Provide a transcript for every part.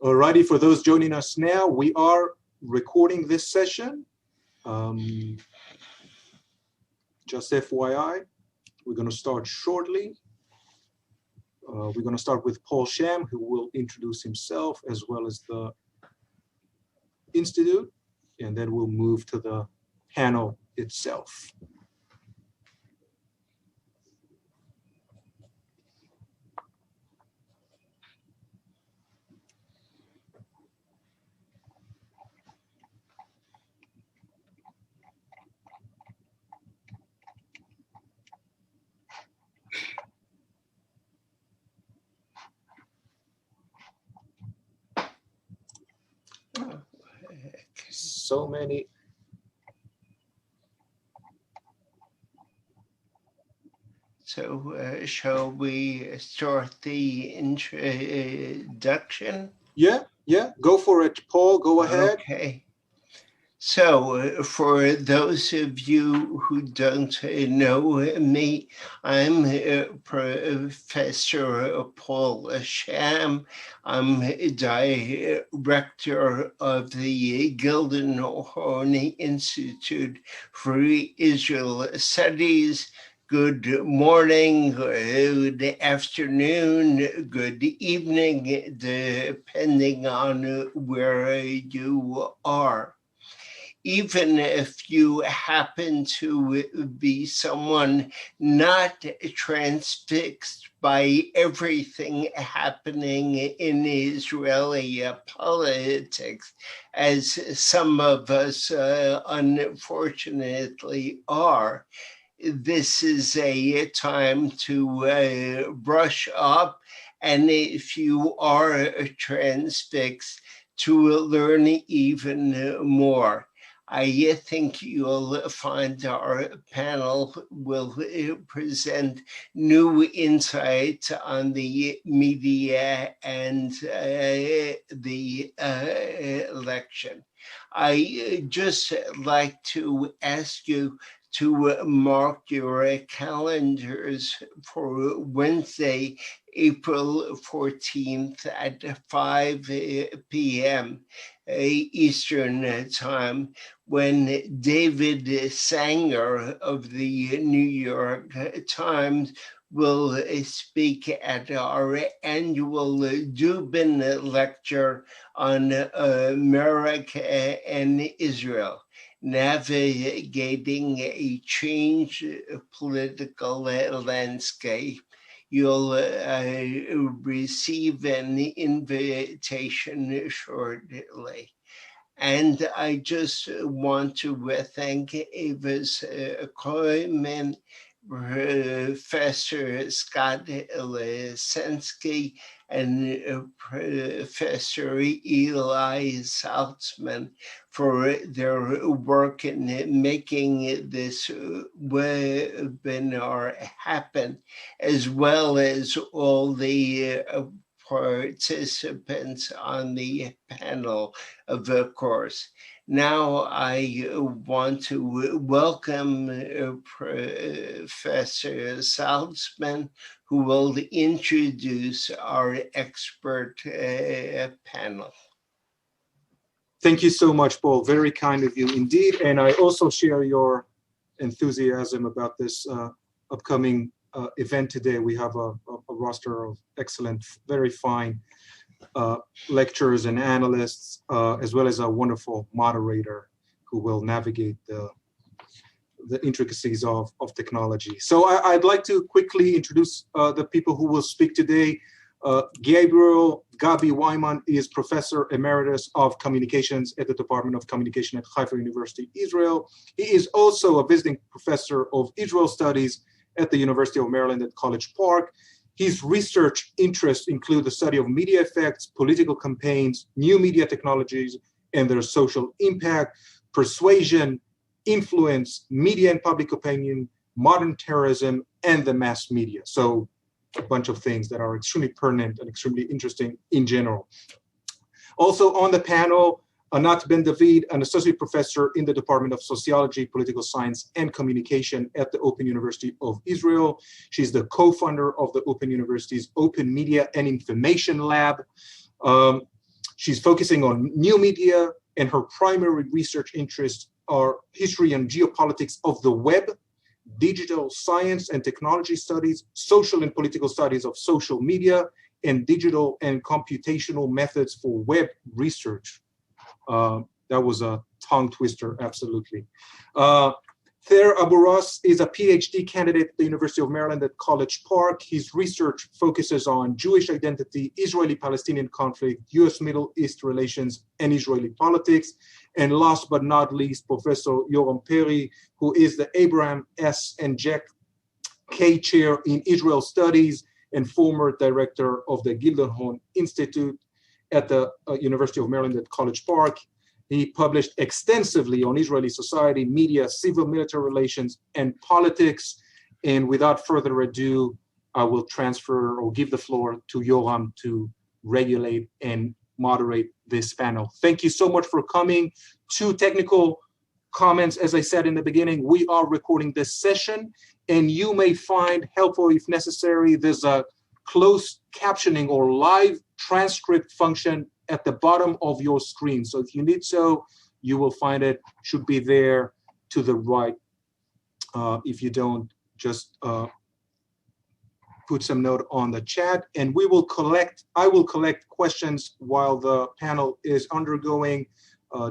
Alrighty, for those joining us now, we are recording this session. Just FYI, we're going to start shortly. We're going to start with Paul Sham, who will introduce himself as well as the Institute, and then we'll move to the panel itself. So many. So shall we start the introduction? Yeah, go for it, Paul, go ahead. Okay. So for those of you who don't know me, I'm Professor Paul Sham. I'm director of the Gildenhorn Institute for Israel Studies. Good morning, good afternoon, good evening, depending on where you are. Even if you happen to be someone not transfixed by everything happening in Israeli politics, as some of us unfortunately are, this is a time to brush up, and if you are transfixed, to learn even more. I think you'll find our panel will present new insight on the media and the election. I just like to ask you to mark your calendars for Wednesday, April 14th at 5 p.m. Eastern time, when David Sanger of the New York Times will speak at our annual Dubin lecture on America and Israel, navigating a changed political landscape. You'll receive an invitation shortly. And I just want to thank Ava's Koyman, Professor Scott Lesensky, and Professor Eli Saltzman for their work in making this webinar happen, as well as all the participants on the panel, of course. Now I want to welcome Professor Saltzman, who will introduce our expert panel. Thank you so much, Paul. Very kind of you indeed. And I also share your enthusiasm about this upcoming event today. We have a roster of excellent, very fine lecturers and analysts, as well as a wonderful moderator who will navigate the intricacies of technology. So I'd like to quickly introduce the people who will speak today. Gabriel Gabi Wyman is Professor Emeritus of Communications at the Department of Communication at Haifa University, Israel. He is also a visiting professor of Israel Studies at the University of Maryland at College Park. His research interests include the study of media effects, political campaigns, new media technologies and their social impact, persuasion, influence, media and public opinion, modern terrorism, and the mass media. So a bunch of things that are extremely pertinent and extremely interesting in general. Also on the panel, Anat Ben David, an associate professor in the Department of Sociology, Political Science, and Communication at the Open University of Israel. She's the co-founder of the Open University's Open Media and Information Lab. She's focusing on new media, and her primary research interests are history and geopolitics of the web, digital science and technology studies, social and political studies of social media, and digital and computational methods for web research. That was a tongue twister, absolutely. Thayer Aburas is a PhD candidate at the University of Maryland at College Park. His research focuses on Jewish identity, Israeli-Palestinian conflict, US Middle East relations, and Israeli politics. And last but not least, Professor Yoram Peri, who is the Abraham S. and Jack K. Chair in Israel Studies and former director of the Gildenhorn Institute at the University of Maryland at College Park. He published extensively on Israeli society, media, civil-military relations, and politics. And without further ado, I will transfer or give the floor to Yoram to regulate and moderate this panel. Thank you so much for coming. 2 technical comments. As I said in the beginning, we are recording this session, and you may find helpful, if necessary, there's a closed captioning or live transcript function at the bottom of your screen. So if you need so, you will find it, should be there to the right. If you don't, just put some note on the chat, and I will collect questions while the panel is undergoing.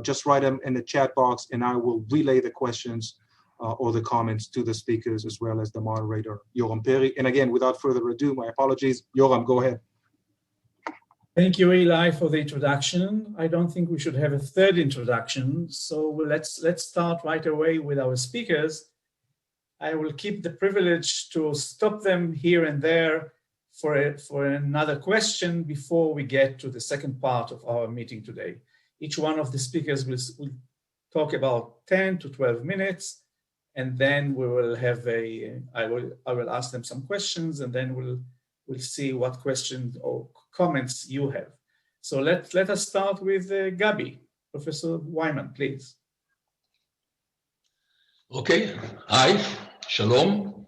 Just write them in the chat box, and I will relay the questions or the comments to the speakers as well as the moderator, Yoram Peri. And again, without further ado, my apologies. Yoram, go ahead. Thank you, Eli, for the introduction. I don't think we should have a third introduction, so let's start right away with our speakers. I will keep the privilege to stop them here and there for another question before we get to the second part of our meeting today. Each one of the speakers will talk about 10 to 12 minutes, and then we will have I will ask them some questions, and then we'll see what questions or comments you have. So let us start with Gabi. Professor Wyman, please. Okay, hi, shalom,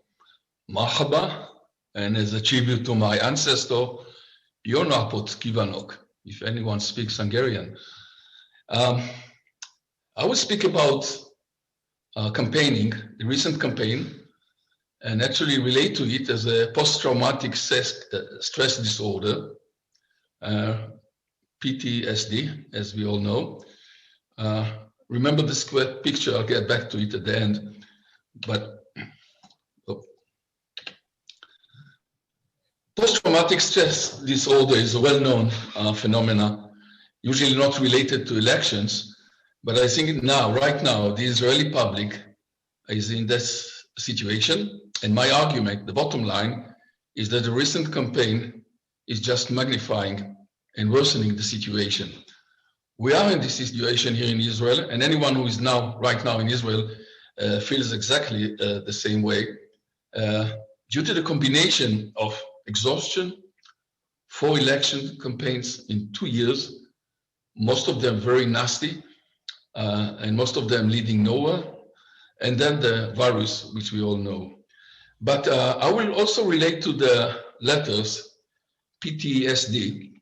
marhaba, and as a tribute to my ancestor, Yonapot Kivanok, if anyone speaks Hungarian. I will speak about campaigning, the recent campaign, and actually relate to it as a post-traumatic stress disorder, PTSD, as we all know. Remember this picture, I'll get back to it at the end, but post-traumatic stress disorder is a well-known phenomenon, usually not related to elections, but I think right now, the Israeli public is in this situation. And my argument, the bottom line, is that the recent campaign is just magnifying and worsening the situation. We are in this situation here in Israel, and anyone who is right now in Israel feels exactly the same way. Due to the combination of exhaustion, 4 election campaigns in 2 years, most of them very nasty, and most of them leading nowhere, and then the virus, which we all know. But I will also relate to the letters PTSD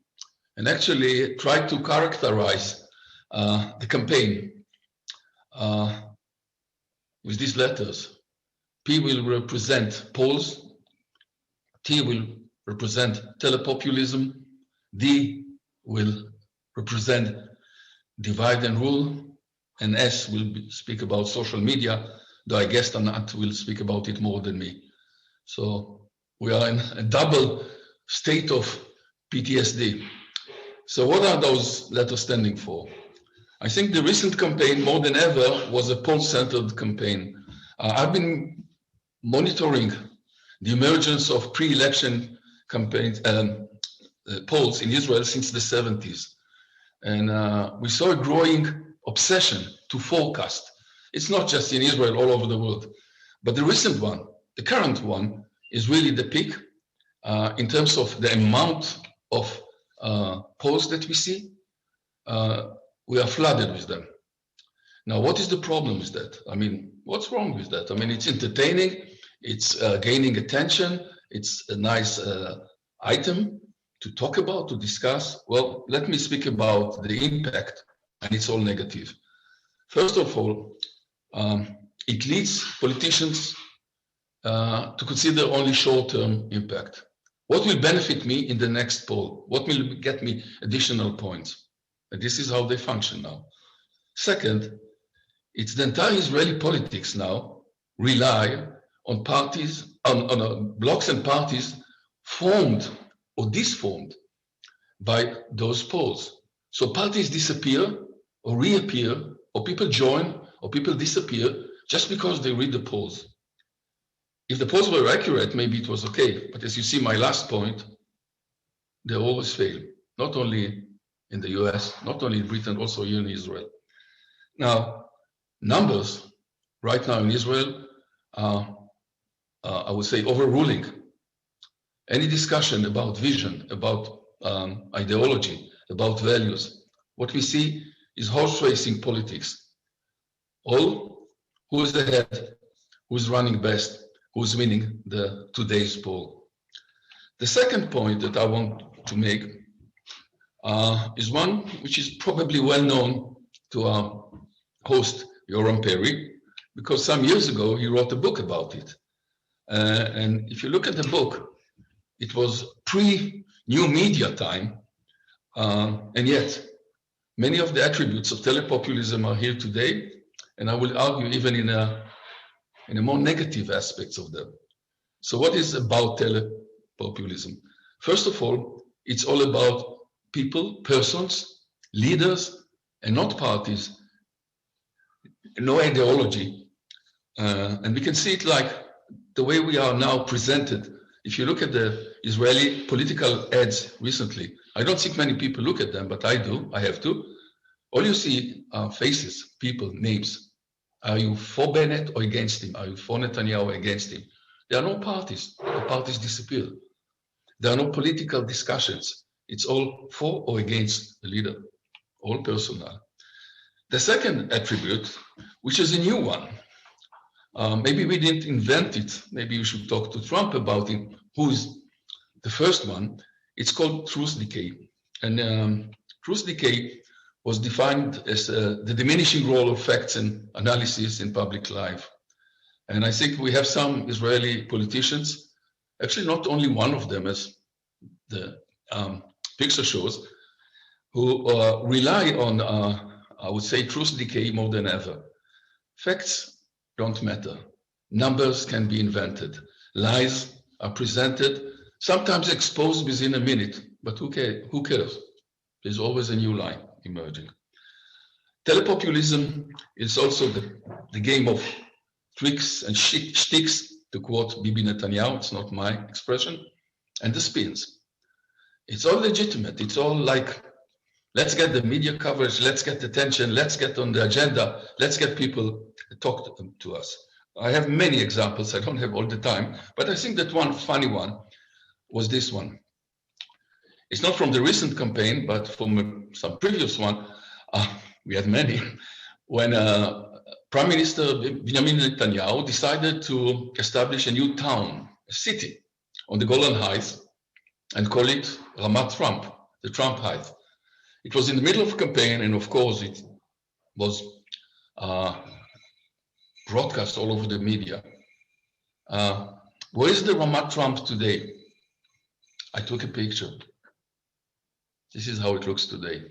and actually try to characterize the campaign with these letters. P will represent polls, T will represent telepopulism, D will represent divide and rule, and S will speak about social media, though I guess Anat will speak about it more than me. So we are in a double state of PTSD. So what are those letters standing for? I think the recent campaign, more than ever, was a poll-centered campaign. I've been monitoring the emergence of pre-election campaigns polls in Israel since the 70s. And we saw a growing obsession to forecast. It's not just in Israel, all over the world. But the recent one, the current one, is really the peak in terms of the amount of polls that we see. We are flooded with them. Now, what is the problem with that? I mean, what's wrong with that? I mean, it's entertaining, it's gaining attention, it's a nice item to talk about, to discuss? Well, let me speak about the impact, and it's all negative. First of all, it leads politicians to consider only short-term impact. What will benefit me in the next poll? What will get me additional points? And this is how they function now. Second, it's the entire Israeli politics now rely on parties, on blocs and parties formed or disformed by those polls. So parties disappear or reappear, or people join or people disappear just because they read the polls. If the polls were accurate, maybe it was okay. But as you see, my last point, they always fail, not only in the US, not only in Britain, also here in Israel. Now, numbers right now in Israel are, I would say, overruling any discussion about vision, about ideology, about values. What we see is horse racing politics. All who is ahead, who's running best, who's winning today's poll. The second point that I want to make is one which is probably well known to our host, Yoram Perry, because some years ago he wrote a book about it. And if you look at the book, it was pre-new media time, and yet many of the attributes of telepopulism are here today, and I will argue even in a more negative aspects of them. So what is about telepopulism? First of all, it's all about people, persons, leaders, and not parties, no ideology. And we can see it like the way we are now presented. If you look at the Israeli political ads recently, I don't think many people look at them, but I do, I have to. All you see are faces, people, names. Are you for Bennett or against him? Are you for Netanyahu or against him? There are no parties. The parties disappear. There are no political discussions. It's all for or against the leader, all personal. The second attribute, which is a new one, maybe we didn't invent it. Maybe you should talk to Trump about it. Who's the first one? It's called truth decay. And truth decay was defined as the diminishing role of facts and analysis in public life. And I think we have some Israeli politicians, actually not only one of them, as the picture shows, who rely on, I would say, truth decay more than ever. Facts don't matter. Numbers can be invented. Lies are presented, sometimes exposed within a minute, but who cares? There's always a new lie emerging. Telepopulism is also the game of tricks and shticks, to quote Bibi Netanyahu, it's not my expression, and the spins. It's all legitimate. It's all like, let's get the media coverage, let's get attention, let's get on the agenda, let's get people to talk to us. I have many examples, I don't have all the time, but I think that one funny one was this one. It's not from the recent campaign, but from some previous one. We had many. When Prime Minister Benjamin Netanyahu decided to establish a new town, a city on the Golan Heights, and call it Ramat Trump, the Trump Heights. It was in the middle of campaign, and of course it was broadcast all over the media. Where is the Ramat Trump today? I took a picture. This is how it looks today.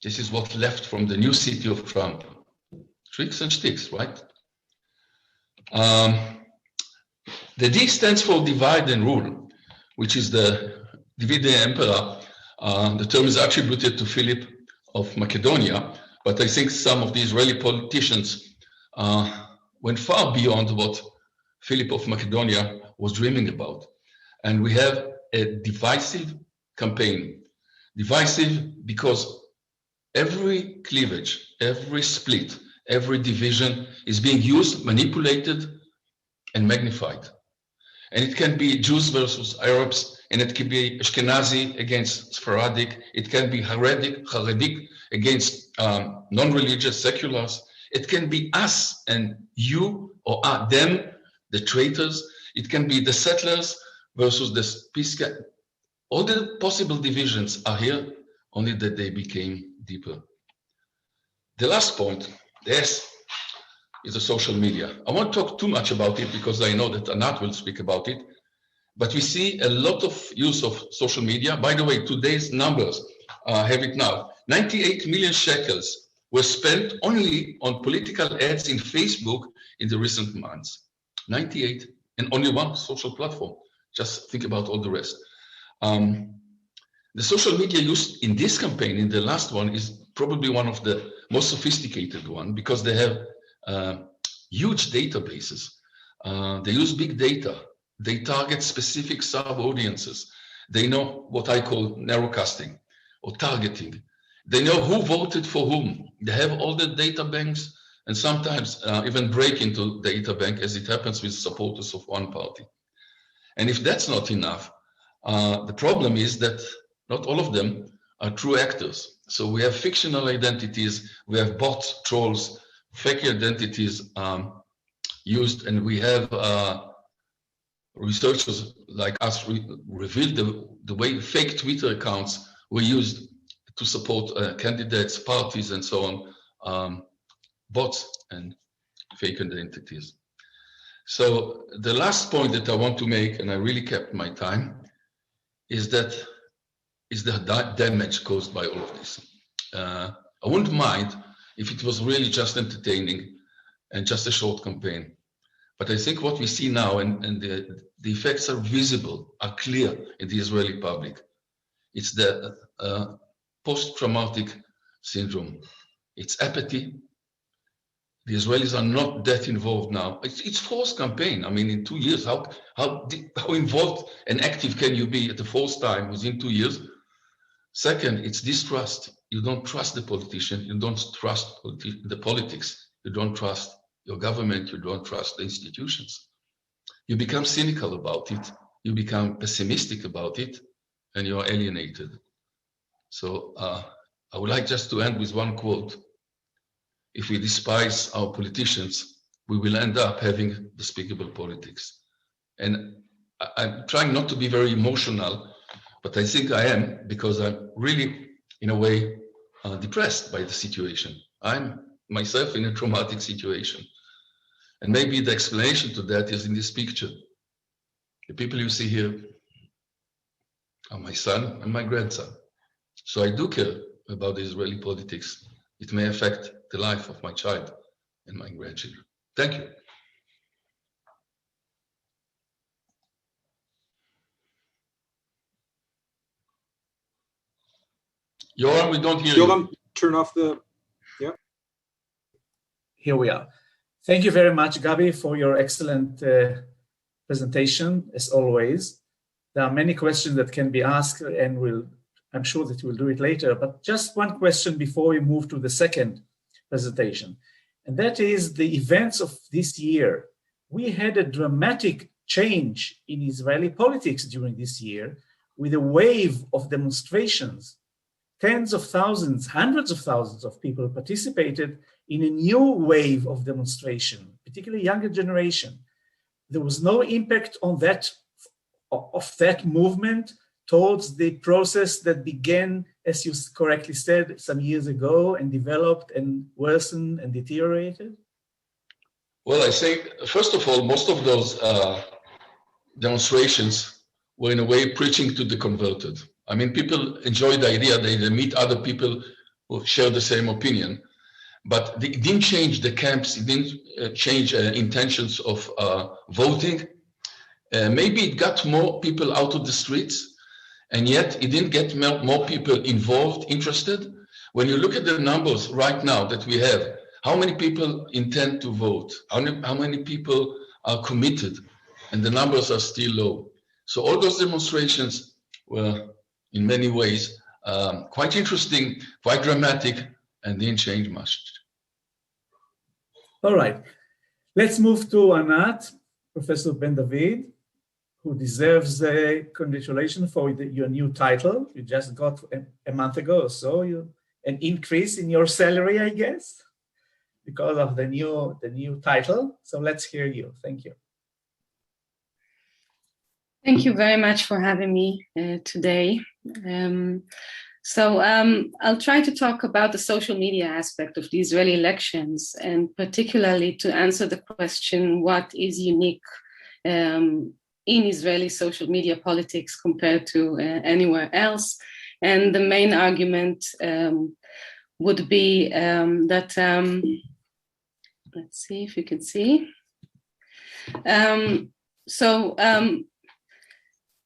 This is what's left from the new city of Trump. Tricks and sticks, right? The D stands for divide and rule, which is the divide the emperor. The term is attributed to Philip of Macedonia, but I think some of the Israeli politicians went far beyond what Philip of Macedonia was dreaming about. And we have a divisive campaign. Divisive because every cleavage, every split, every division is being used, manipulated, and magnified. And it can be Jews versus Arabs, and it can be Ashkenazi against Sephardic. It can be Haredic against non-religious seculars. It can be us and you, or them, the traitors. It can be the settlers versus the All the possible divisions are here, only that they became deeper. The last point, yes, is the social media. I won't talk too much about it because I know that Anat will speak about it, but we see a lot of use of social media. By the way, today's numbers, have it now. 98 million shekels were spent only on political ads in Facebook in the recent months. 98, and only one social platform. Just think about all the rest. The social media used in this campaign, in the last one, is probably one of the most sophisticated one because they have huge databases. They use big data. They target specific sub-audiences. They know what I call narrowcasting or targeting. They know who voted for whom. They have all the data banks and sometimes even break into data bank as it happens with supporters of one party. And if that's not enough, the problem is that not all of them are true actors. So we have fictional identities, we have bots, trolls, fake identities used, and we have researchers like us revealed the way fake Twitter accounts were used to support candidates, parties, and so on, bots and fake identities. So the last point that I want to make, and I really kept my time, is the damage caused by all of this. I wouldn't mind if it was really just entertaining and just a short campaign. But I think what we see now, and the effects are visible, are clear in the Israeli public. It's the post-traumatic syndrome. It's apathy. The Israelis are not that involved now. It's forced campaign. I mean, in 2 years, how involved and active can you be at the fourth time within 2 years? Second, it's distrust. You don't trust the politician. You don't trust the politics. You don't trust your government. You don't trust the institutions. You become cynical about it. You become pessimistic about it, and you are alienated. So I would like just to end with one quote. If we despise our politicians, we will end up having despicable politics. And I'm trying not to be very emotional, but I think I am, because I'm really, in a way, depressed by the situation. I'm myself in a traumatic situation. And maybe the explanation to that is in this picture. The people you see here are my son and my grandson. So I do care about the Israeli politics. It may affect the life of my child and my grandchildren. Thank you. Yoram, we don't hear you. Turn off the, yeah. Here we are. Thank you very much, Gabi, for your excellent presentation, as always. There are many questions that can be asked, and I'm sure that we'll do it later, but just one question before we move to the second presentation, and that is the events of this year. We had a dramatic change in Israeli politics during this year with a wave of demonstrations. Tens of thousands, hundreds of thousands of people participated in a new wave of demonstration, particularly younger generation. There was no impact on that movement towards the process that began, as you correctly said, some years ago and developed and worsened and deteriorated? Well, I think, first of all, most of those demonstrations were in a way preaching to the converted. I mean, people enjoy the idea that they meet other people who share the same opinion, but it didn't change the camps, it didn't change intentions of voting. Maybe it got more people out of the streets, and yet it didn't get more people involved, interested. When you look at the numbers right now that we have, how many people intend to vote? How many people are committed? And the numbers are still low. So all those demonstrations were, in many ways, quite interesting, quite dramatic, and didn't change much. All right. Let's move to Anat, Professor Ben David, who deserves a congratulations for your new title. You just got a month ago or so, an increase in your salary, I guess, because of the new title. So let's hear you. Thank you. Thank you very much for having me today. I'll try to talk about the social media aspect of the Israeli elections, and particularly to answer the question, what is unique in Israeli social media politics compared to anywhere else? And the main argument would be that, let's see if you can see.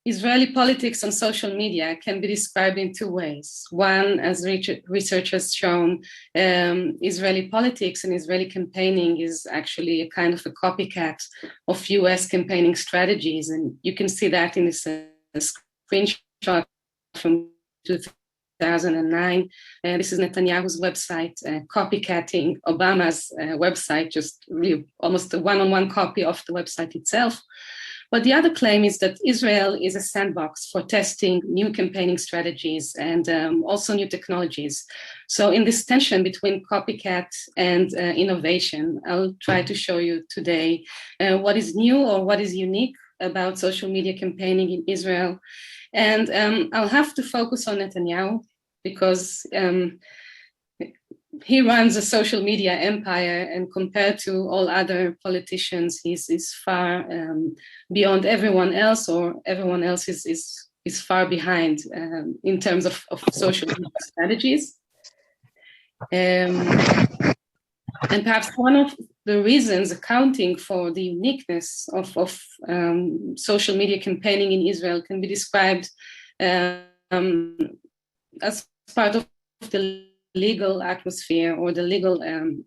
Israeli politics on social media can be described in two ways. One, as research has shown, Israeli politics and Israeli campaigning is actually a kind of a copycat of US campaigning strategies. And you can see that in this screenshot from 2009. This is Netanyahu's website, copycatting Obama's website, just really almost a one-on-one copy of the website itself. But the other claim is that Israel is a sandbox for testing new campaigning strategies and also new technologies. So in this tension between copycat and innovation, I'll try to show you today what is new or what is unique about social media campaigning in Israel. And I'll have to focus on Netanyahu because he runs a social media empire, and compared to all other politicians, he's far beyond everyone else, or everyone else is far behind in terms of social media strategies. And perhaps one of the reasons accounting for the uniqueness of social media campaigning in Israel can be described as part of the legal atmosphere or the legal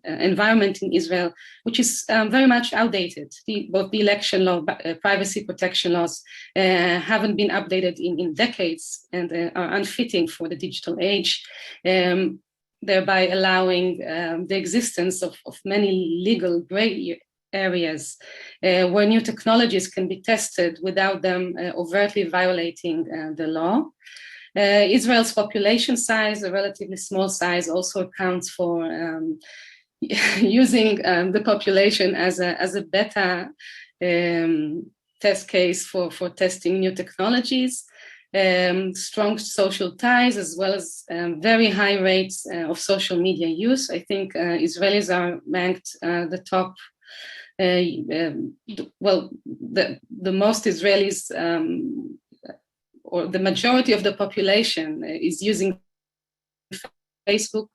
environment in Israel, which is very much outdated. Both the election law, privacy protection laws haven't been updated in decades and are unfitting for the digital age, thereby allowing the existence of many legal gray areas where new technologies can be tested without them overtly violating the law. Israel's population size, a relatively small size, also accounts for using the population as a beta test case for testing new technologies. Strong social ties, as well as very high rates of social media use. I think Israelis are ranked the top. The most Israelis, or the majority of the population, is using Facebook.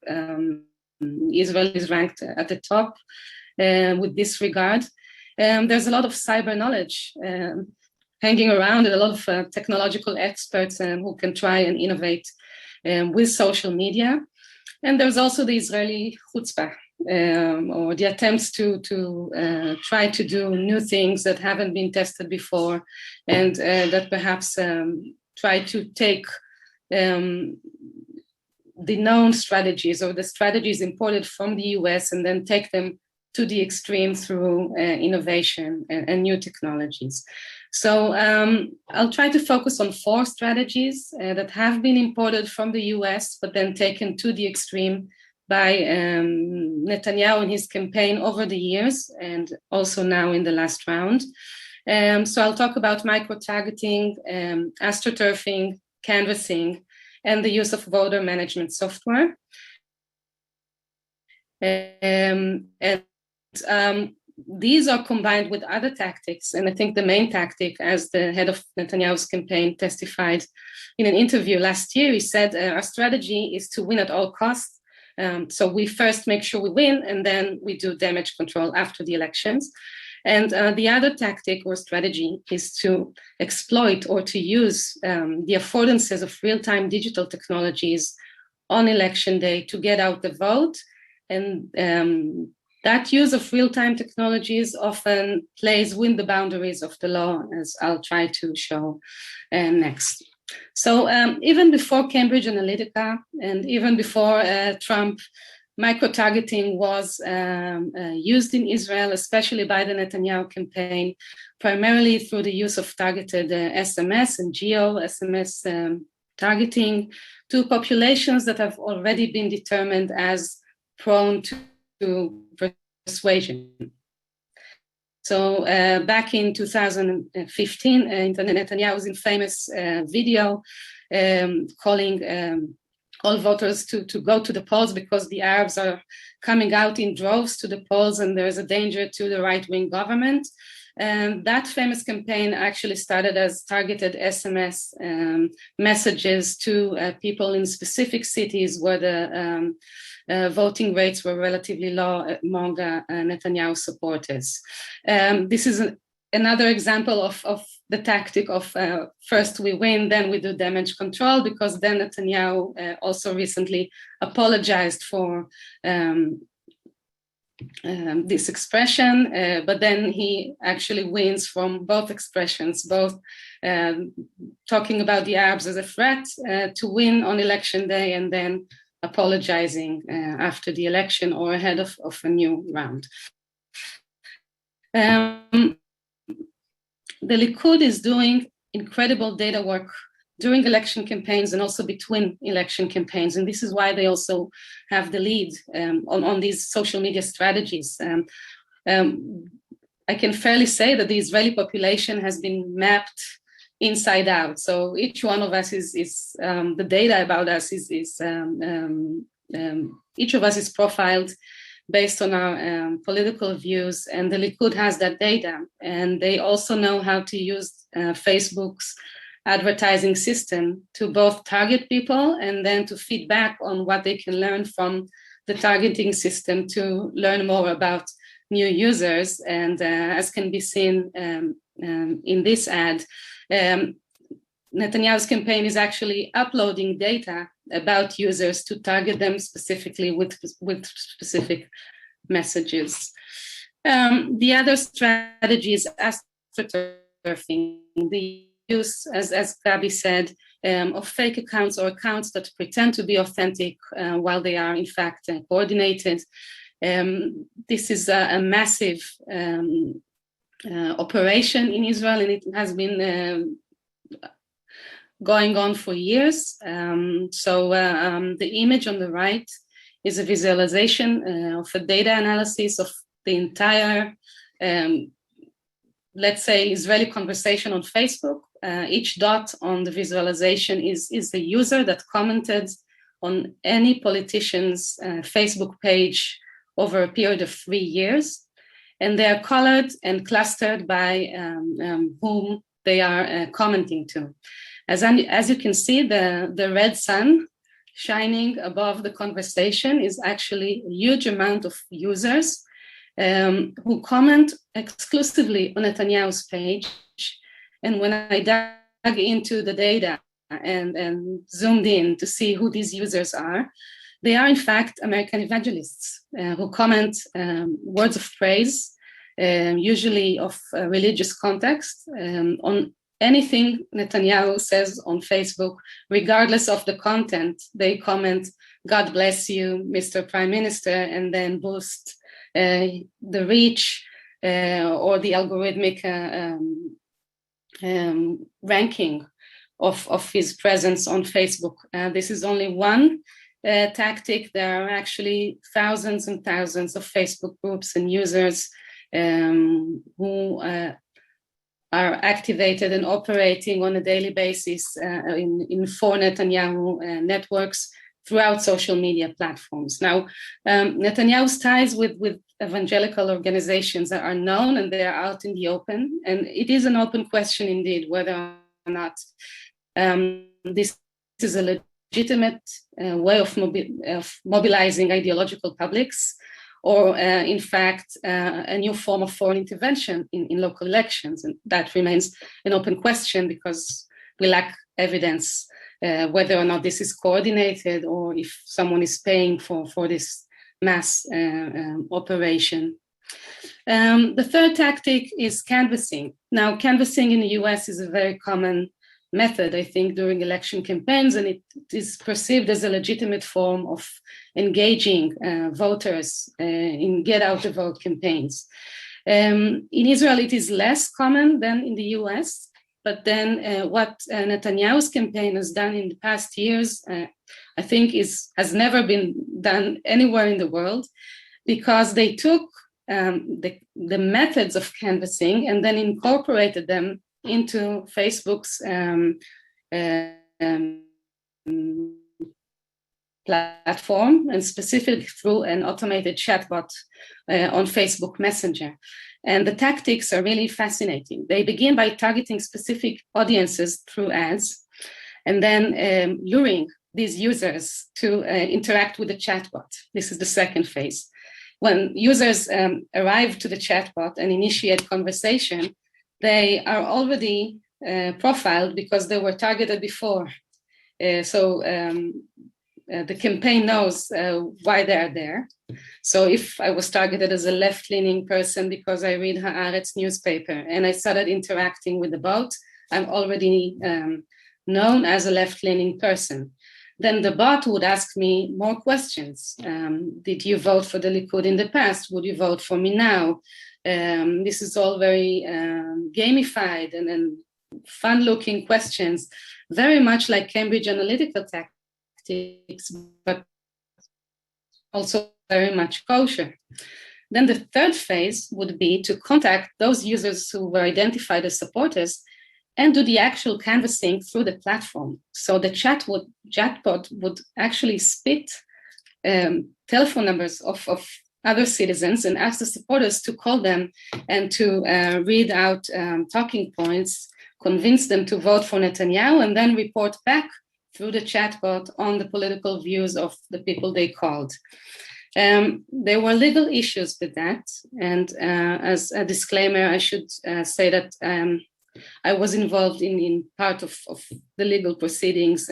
Israel is ranked at the top with this regard. There's a lot of cyber knowledge hanging around, and a lot of technological experts who can try and innovate with social media. And there's also the Israeli chutzpah, or the attempts to try to do new things that haven't been tested before, and that perhaps try to take the known strategies or the strategies imported from the US and then take them to the extreme through innovation and new technologies. So I'll try to focus on 4 strategies that have been imported from the US, but then taken to the extreme by Netanyahu in his campaign over the years, and also now in the last round. So I'll talk about microtargeting, astroturfing, canvassing, and the use of voter management software. These are combined with other tactics, and I think the main tactic, as the head of Netanyahu's campaign testified in an interview last year, he said, our strategy is to win at all costs. So we first make sure we win, and then we do damage control after the elections. And the other tactic or strategy is to exploit or to use the affordances of real-time digital technologies on election day to get out the vote. And that use of real-time technologies often plays within the boundaries of the law, as I'll try to show next. So even before Cambridge Analytica and even before Trump, microtargeting was used in Israel, especially by the Netanyahu campaign, primarily through the use of targeted SMS and geo-SMS targeting to populations that have already been determined as prone to persuasion. So back in 2015, Netanyahu was in famous video calling all voters to go to the polls because the Arabs are coming out in droves to the polls and there's a danger to the right-wing government. And that famous campaign actually started as targeted SMS messages to people in specific cities where the voting rates were relatively low among Netanyahu supporters. This is another example of the tactic of first we win, then we do damage control, because then Netanyahu also recently apologized for this expression, but then he actually wins from both expressions, both talking about the Arabs as a threat to win on election day and then apologizing after the election or ahead of a new round. The Likud is doing incredible data work during election campaigns and also between election campaigns. And this is why they also have the lead on these social media strategies. I can fairly say that the Israeli population has been mapped inside out. So each one of us is the data about us is each of us is profiled based on our political views, and the Likud has that data. And they also know how to use Facebook's advertising system to both target people and then to feed back on what they can learn from the targeting system to learn more about new users. And as can be seen in this ad, Netanyahu's campaign is actually uploading data about users to target them specifically with specific messages. The other strategy is astroturfing, the use, as Gabi said, of fake accounts or accounts that pretend to be authentic while they are in fact coordinated. This is a massive operation in Israel, and it has been going on for years. The image on the right is a visualization of a data analysis of the entire, let's say, Israeli conversation on Facebook. Each dot on the visualization is the user that commented on any politician's Facebook page over a period of 3 years. And they are colored and clustered by whom they are commenting to. As you can see, the red sun shining above the conversation is actually a huge amount of users who comment exclusively on Netanyahu's page. And when I dug into the data and zoomed in to see who these users are, they are in fact American evangelists who comment words of praise, usually of religious context, on anything Netanyahu says on Facebook, regardless of the content. They comment, "God bless you, Mr. Prime Minister," and then boost the reach or the algorithmic ranking of his presence on Facebook. This is only one tactic. There are actually thousands and thousands of Facebook groups and users who are activated and operating on a daily basis in for Netanyahu networks throughout social media platforms. Now, Netanyahu's ties with evangelical organizations are known and they are out in the open. And it is an open question indeed, whether or not this is a legitimate way of mobilizing ideological publics, or in fact, a new form of foreign intervention in local elections. And that remains an open question because we lack evidence whether or not this is coordinated or if someone is paying for this mass operation. The third tactic is canvassing. Now, canvassing in the US is a very common method, I think, during election campaigns, and it is perceived as a legitimate form of engaging voters in get-out-the-vote campaigns. In Israel, it is less common than in the US, but then what Netanyahu's campaign has done in the past years, I think has never been done anywhere in the world, because they took the methods of canvassing and then incorporated them into Facebook's platform, and specifically through an automated chatbot on Facebook Messenger. And the tactics are really fascinating. They begin by targeting specific audiences through ads, and then luring these users to interact with the chatbot. This is the second phase. When users arrive to the chatbot and initiate conversation, they are already profiled because they were targeted before. The campaign knows why they are there. So if I was targeted as a left-leaning person because I read Haaretz newspaper and I started interacting with the bot, I'm already known as a left-leaning person. Then the bot would ask me more questions. Did you vote for the Likud in the past? Would you vote for me now? This is all very gamified and fun-looking questions, very much like Cambridge Analytica tactics, but also very much kosher. Then the third phase would be to contact those users who were identified as supporters and do the actual canvassing through the platform. So the chatbot would actually spit telephone numbers of other citizens and ask the supporters to call them and to read out talking points, convince them to vote for Netanyahu, and then report back through the chatbot on the political views of the people they called. There were legal issues with that. And as a disclaimer, I should say that I was involved in part of the legal proceedings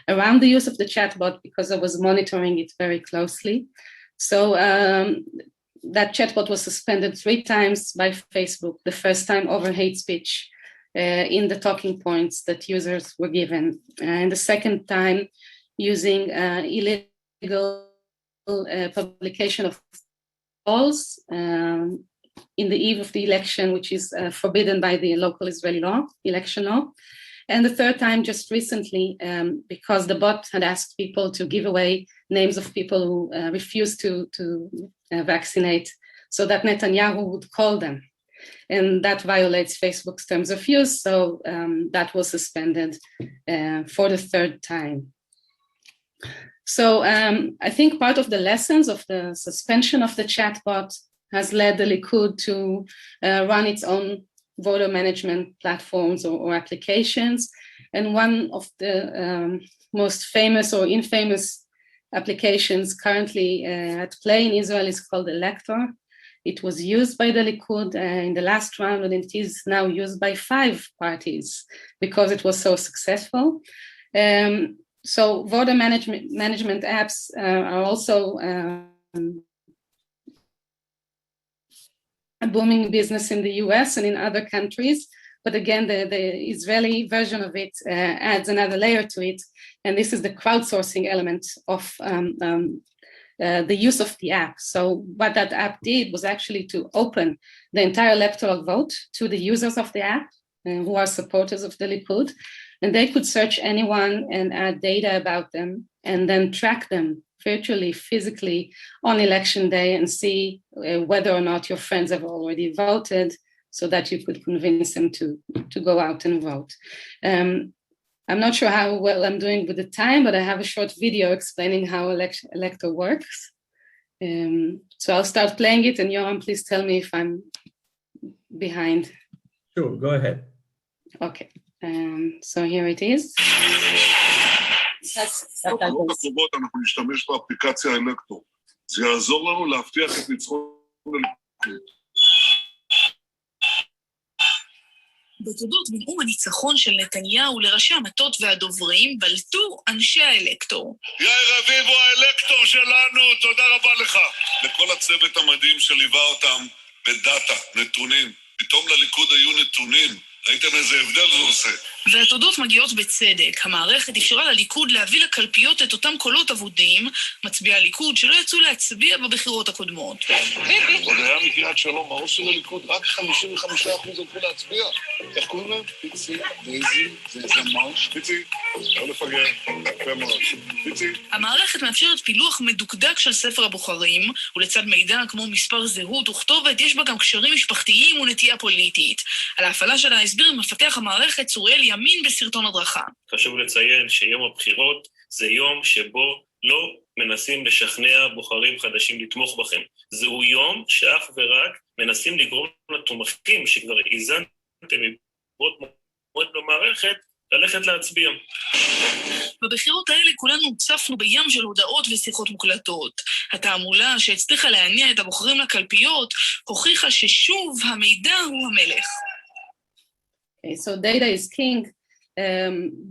around the use of the chatbot because I was monitoring it very closely. So that chatbot was suspended 3 times by Facebook, the first time over hate speech in the talking points that users were given, and the second time using illegal publication of polls in the eve of the election, which is forbidden by the local Israeli law, election law. And the third time just recently, because the bot had asked people to give away names of people who refused to vaccinate so that Netanyahu would call them. And that violates Facebook's terms of use, so that was suspended for the third time. So I think part of the lessons of the suspension of the chatbot has led the Likud to run its own voter management platforms or applications. And one of the most famous or infamous applications currently at play in Israel is called Electoral. It was used by the Likud in the last round, and it is now used by 5 parties because it was so successful. So voter management apps are also a booming business in the US and in other countries. But again, the Israeli version of it adds another layer to it. And this is the crowdsourcing element of the use of the app. So what that app did was actually to open the entire electoral vote to the users of the app who are supporters of the Likud. And they could search anyone and add data about them and then track them virtually, physically on election day and see whether or not your friends have already voted so that you could convince them to go out and vote. I'm not sure how well I'm doing with the time, but I have a short video explaining how Electoral works. So I'll start playing it, and Yoram, please tell me if I'm behind. Sure, go ahead. Okay, so here it is. בבחירות הקרובות אנחנו נשתמש באפליקציה אלקטור. זה יעזור לנו להבטיח את ניצחון הליכוד. בתודות בנאום הניצחון של נתניהו לראשי המטות והדוברים בלטו אנשי האלקטור. יאיר רביבו, האלקטור שלנו, תודה רבה לך. לכל הצוות המדהים שליווה אותם בדאטה, נתונים. פתאום לליכוד היו נתונים. ראיתם איזה הבדל זה עושה. והתודות מגיעות בצדק. המערכת אפשרה לליכוד להביא לקלפיות את אותם קולות אבודים, מצביעי הליכוד שלא יצאו להצביע בבחירות הקודמות. עוד היה מקריאת שלום, מהראש של הליכוד, רק 55% הלכו להצביע. איך קוראים לה? פיצי, דייזי, זה מרש. פיצי, לא לפגר, יפה מאוד. פיצי. המערכת מאפשרת פילוח מדוקדק של ספר הבוחרים, ולצד מידע כמו מספר זהות וכתובת, יש בה גם קשרים משפחתיים ונטייה פוליטית. על ההפעלה של ההסביר מפתח המערכת צוריאל ימין בסרטון הדרכה. חשוב לציין שיום הבחירות זה יום שבו לא מנסים לשכנע בוחרים חדשים לתמוך בכם. זהו יום שאך ורק מנסים לגרום לתומכים שכבר איזנתם מבעוד מועד במערכת ללכת להצביע. בבחירות האלה כולנו הוצפנו בים של הודעות ושיחות מוקלטות. התעמולה שהצליחה להניע את הבוחרים לקלפיות הוכיחה ששוב המידע הוא המלך. Okay, so data is king.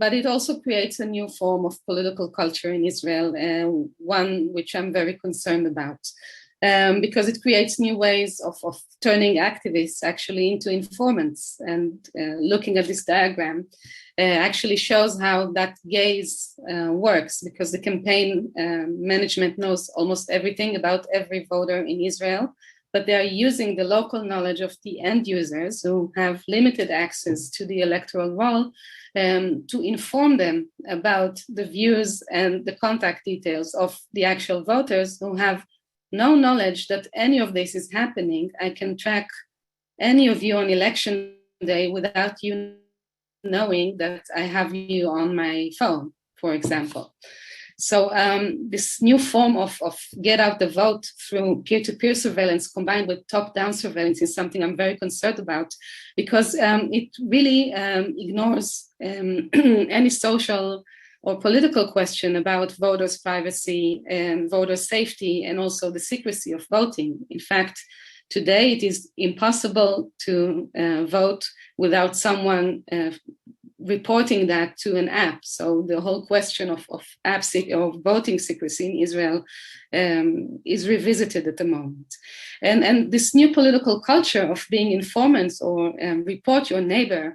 But it also creates a new form of political culture in Israel, one which I'm very concerned about, because it creates new ways of turning activists actually into informants. And looking at this diagram actually shows how that gaze works, because the campaign management knows almost everything about every voter in Israel, but they are using the local knowledge of the end users who have limited access to the electoral roll to inform them about the views and the contact details of the actual voters who have no knowledge that any of this is happening. I can track any of you on election day without you knowing that I have you on my phone, for example. So this new form of get out the vote through peer-to-peer surveillance combined with top-down surveillance is something I'm very concerned about, because it really ignores any social or political question about voters' privacy and voter safety and also the secrecy of voting. In fact, today it is impossible to vote without someone reporting that to an app. So the whole question of voting secrecy in Israel is revisited at the moment. And this new political culture of being informants or report your neighbor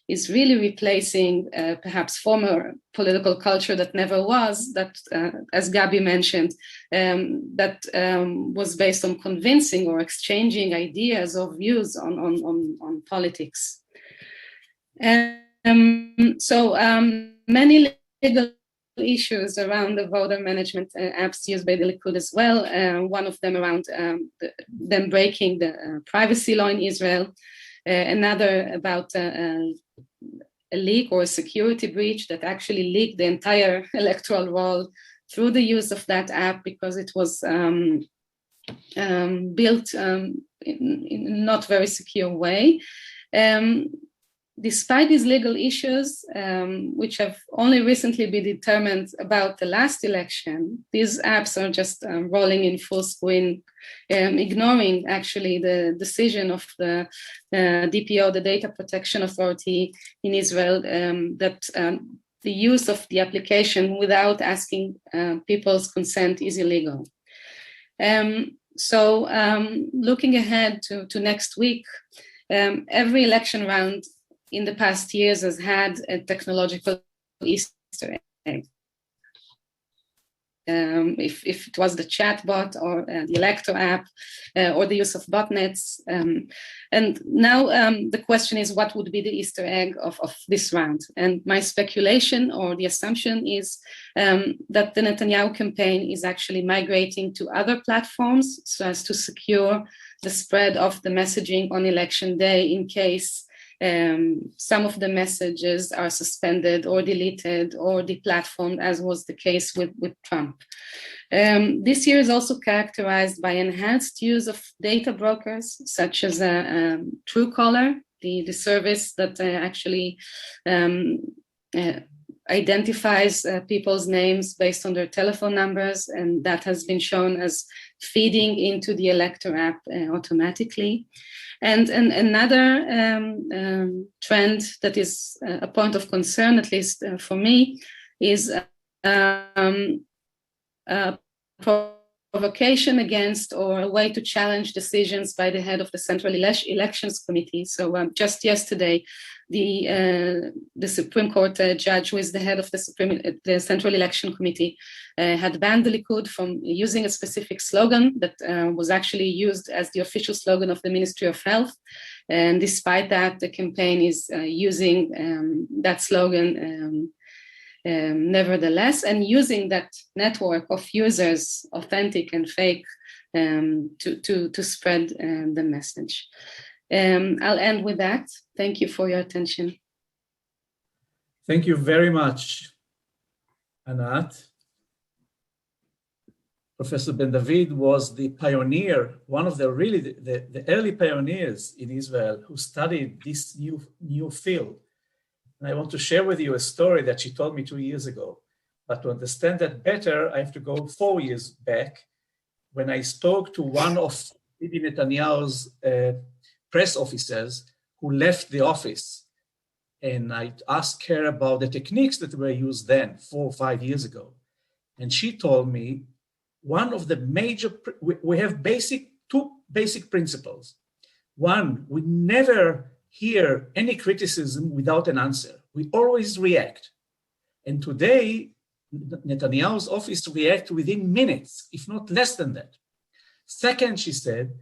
is really replacing perhaps former political culture that never was, that, as Gabi mentioned, that was based on convincing or exchanging ideas or views on politics. So many legal issues around the voter management apps used by the Likud as well. One of them around them breaking the privacy law in Israel. Another about a leak or a security breach that actually leaked the entire electoral roll through the use of that app because it was built in a not very secure way. Despite these legal issues, which have only recently been determined about the last election, these apps are just rolling in full screen, ignoring actually the decision of the DPO, the Data Protection Authority in Israel, that the use of the application without asking people's consent is illegal. So looking ahead to next week, every election round in the past years has had a technological Easter egg. If it was the Chatbot or the Electoral app or the use of botnets. And now the question is, what would be the Easter egg of this round? And my speculation or the assumption is that the Netanyahu campaign is actually migrating to other platforms so as to secure the spread of the messaging on election day in case some of the messages are suspended or deleted or deplatformed, as was the case with Trump. This year is also characterized by enhanced use of data brokers, such as Truecaller, the service that actually identifies people's names based on their telephone numbers, and that has been shown as feeding into the Electoral app automatically. And another trend that is a point of concern, at least for me, is provocation against or a way to challenge decisions by the head of the Central Elections Committee. So just yesterday, the Supreme Court judge, who is the head of the Central Election Committee, had banned the Likud from using a specific slogan that was actually used as the official slogan of the Ministry of Health. And despite that, the campaign is using that slogan nevertheless, and using that network of users, authentic and fake, to spread the message. I'll end with that. Thank you for your attention. Thank you very much, Anat. Professor Ben David was the pioneer, one of the early pioneers in Israel who studied this new field. And I want to share with you a story that she told me 2 years ago. But to understand that better, I have to go 4 years back when I spoke to one of Bibi Netanyahu's press officers who left the office. And I asked her about the techniques that were used then, 4 or 5 years ago. And she told me one of the major, we have two basic principles. One, we never hear any criticism without an answer. We always react. And today, Netanyahu's office reacts within minutes, if not less than that. Second, she said,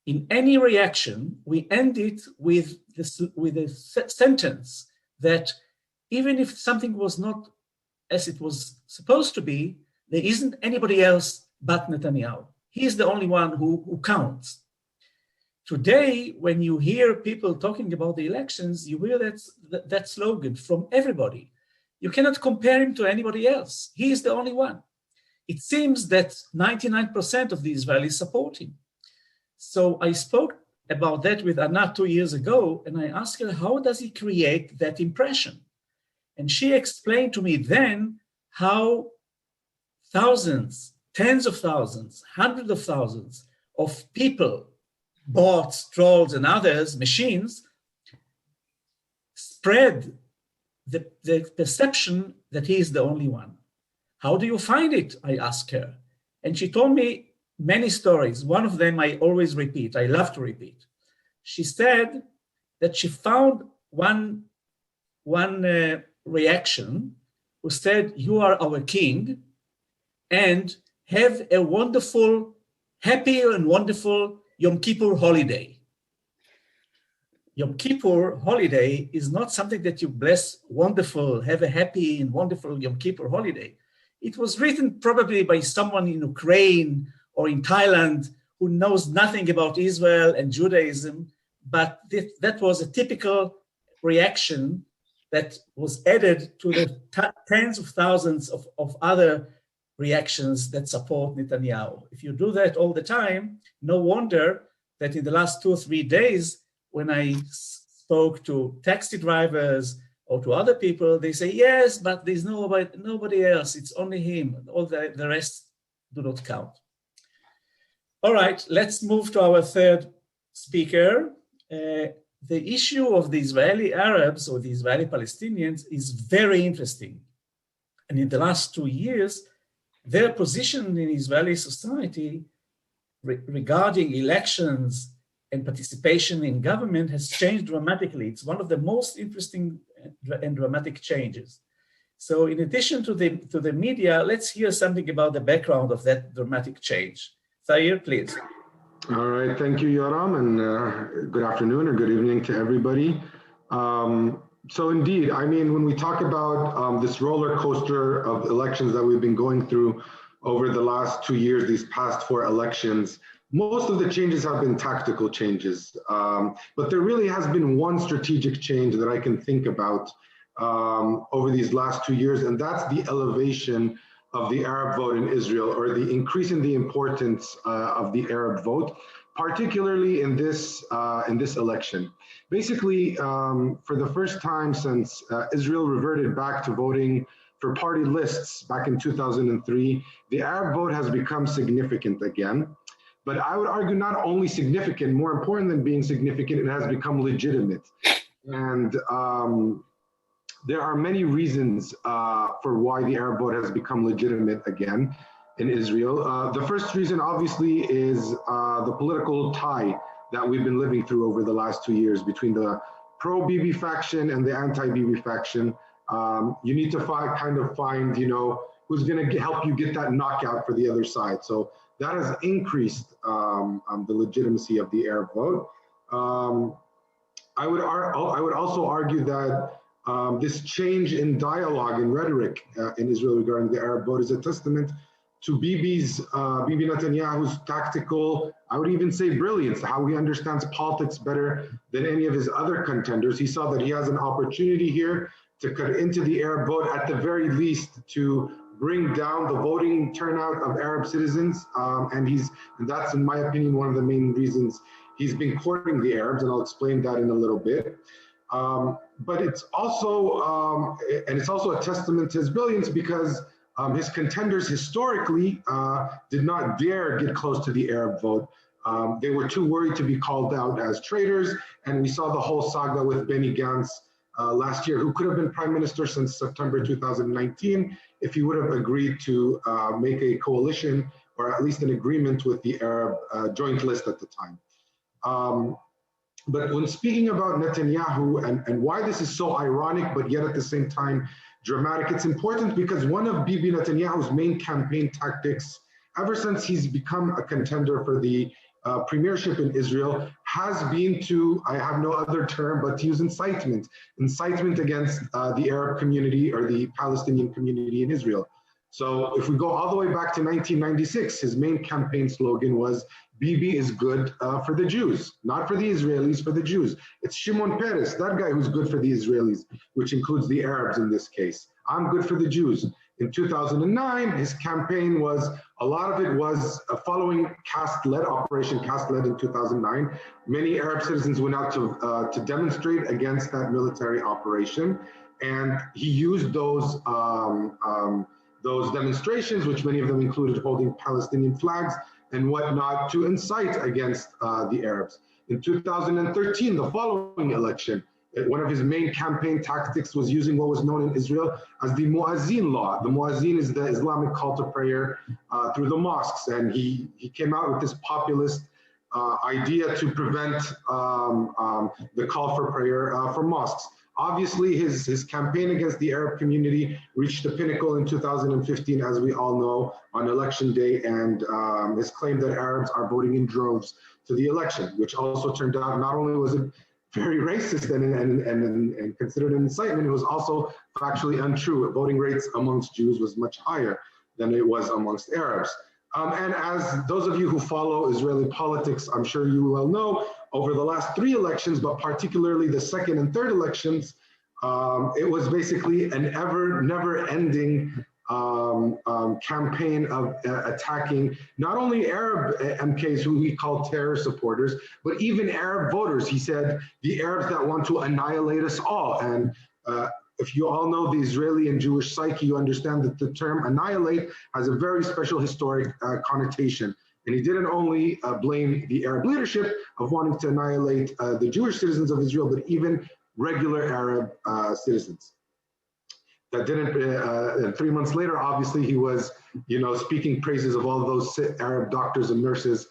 in any reaction, we end it with a sentence that even if something was not as it was supposed to be, there isn't anybody else but Netanyahu. He's the only one who counts. Today, when you hear people talking about the elections, you hear that slogan from everybody. You cannot compare him to anybody else. He is the only one. It seems that 99% of the Israelis support him. So I spoke about that with Anat 2 years ago, and I asked her, how does he create that impression? And she explained to me then how thousands, tens of thousands, hundreds of thousands of people, bots, trolls, and others, machines, spread the perception that he is the only one. How do you find it? I asked her. And she told me many stories. One of them I always repeat. I love to repeat. She said that she found one reaction who said, "You are our king, and have a wonderful, happy and wonderful Yom Kippur holiday." Yom Kippur holiday is not something that you bless, wonderful, have a happy and wonderful Yom Kippur holiday. It was written probably by someone in Ukraine or in Thailand who knows nothing about Israel and Judaism, but that was a typical reaction that was added to the tens of thousands of other reactions that support Netanyahu. If you do that all the time, no wonder that in the last 2 or 3 days, when I spoke to taxi drivers or to other people, they say, yes, but there's nobody else. It's only him. All the rest do not count. All right, let's move to our third speaker. The issue of the Israeli Arabs or the Israeli Palestinians is very interesting. And in the last 2 years, their position in Israeli society regarding elections and participation in government has changed dramatically. It's one of the most interesting and dramatic changes. So in addition to the media, let's hear something about the background of that dramatic change. Zair, please. All right, thank you, Yoram, and good afternoon or good evening to everybody. So indeed, I mean, when we talk about this roller coaster of elections that we've been going through over the last 2 years, these past 4 elections, most of the changes have been tactical changes, but there really has been one strategic change that I can think about over these last 2 years, and that's the elevation of the Arab vote in Israel, or the increase in the importance of the Arab vote, particularly in this election. Basically, for the first time since Israel reverted back to voting for party lists back in 2003, the Arab vote has become significant again. But I would argue not only significant, more important than being significant, it has become legitimate. And there are many reasons for why the Arab vote has become legitimate again. in Israel. The first reason, obviously, is the political tie that we've been living through over the last 2 years between the pro-Bibi faction and the anti-Bibi faction. You need to find, you know, who's going to help you get that knockout for the other side. So that has increased the legitimacy of the Arab vote. I would also argue that this change in dialogue and rhetoric in Israel regarding the Arab vote is a testament to Bibi Netanyahu's tactical, I would even say brilliance, how he understands politics better than any of his other contenders. He saw that he has an opportunity here to cut into the Arab vote, at the very least to bring down the voting turnout of Arab citizens. And that's, in my opinion, one of the main reasons he's been courting the Arabs, and I'll explain that in a little bit. But it's also a testament to his brilliance because his contenders historically did not dare get close to the Arab vote. They were too worried to be called out as traitors, and we saw the whole saga with Benny Gantz last year, who could have been prime minister since September 2019 if he would have agreed to make a coalition or at least an agreement with the Arab joint list at the time. But when speaking about Netanyahu and why this is so ironic, but yet at the same time dramatic, it's important because one of Bibi Netanyahu's main campaign tactics, ever since he's become a contender for the premiership in Israel, has been to, I have no other term, but to use incitement against the Arab community or the Palestinian community in Israel. So if we go all the way back to 1996, his main campaign slogan was, Bibi is good for the Jews, not for the Israelis, for the Jews. It's Shimon Peres, that guy who's good for the Israelis, which includes the Arabs in this case. I'm good for the Jews. In 2009, his campaign was, a lot of it was following Operation Cast-Led in 2009. Many Arab citizens went out to demonstrate against that military operation. And he used those demonstrations, which many of them included holding Palestinian flags and whatnot, to incite against the Arabs. In 2013, the following election, one of his main campaign tactics was using what was known in Israel as the Muazzin law. The Muazzin is the Islamic call to prayer through the mosques. And he came out with this populist idea to prevent the call for prayer for mosques. Obviously, his campaign against the Arab community reached the pinnacle in 2015, as we all know, on election day, and his claim that Arabs are voting in droves to the election, which also turned out not only was it very racist and considered an incitement, it was also factually untrue. Voting rates amongst Jews was much higher than it was amongst Arabs. And as those of you who follow Israeli politics, I'm sure you well know, over the last 3 elections, but particularly the second and third elections, it was basically an never-ending campaign of attacking not only Arab MKs, who he called terror supporters, but even Arab voters. He said, the Arabs that want to annihilate us all. And if you all know the Israeli and Jewish psyche, you understand that the term annihilate has a very special historic connotation. And he didn't only blame the Arab leadership of wanting to annihilate the Jewish citizens of Israel, but even regular Arab citizens. That didn't, 3 months later, obviously, he was, speaking praises of all those Arab doctors and nurses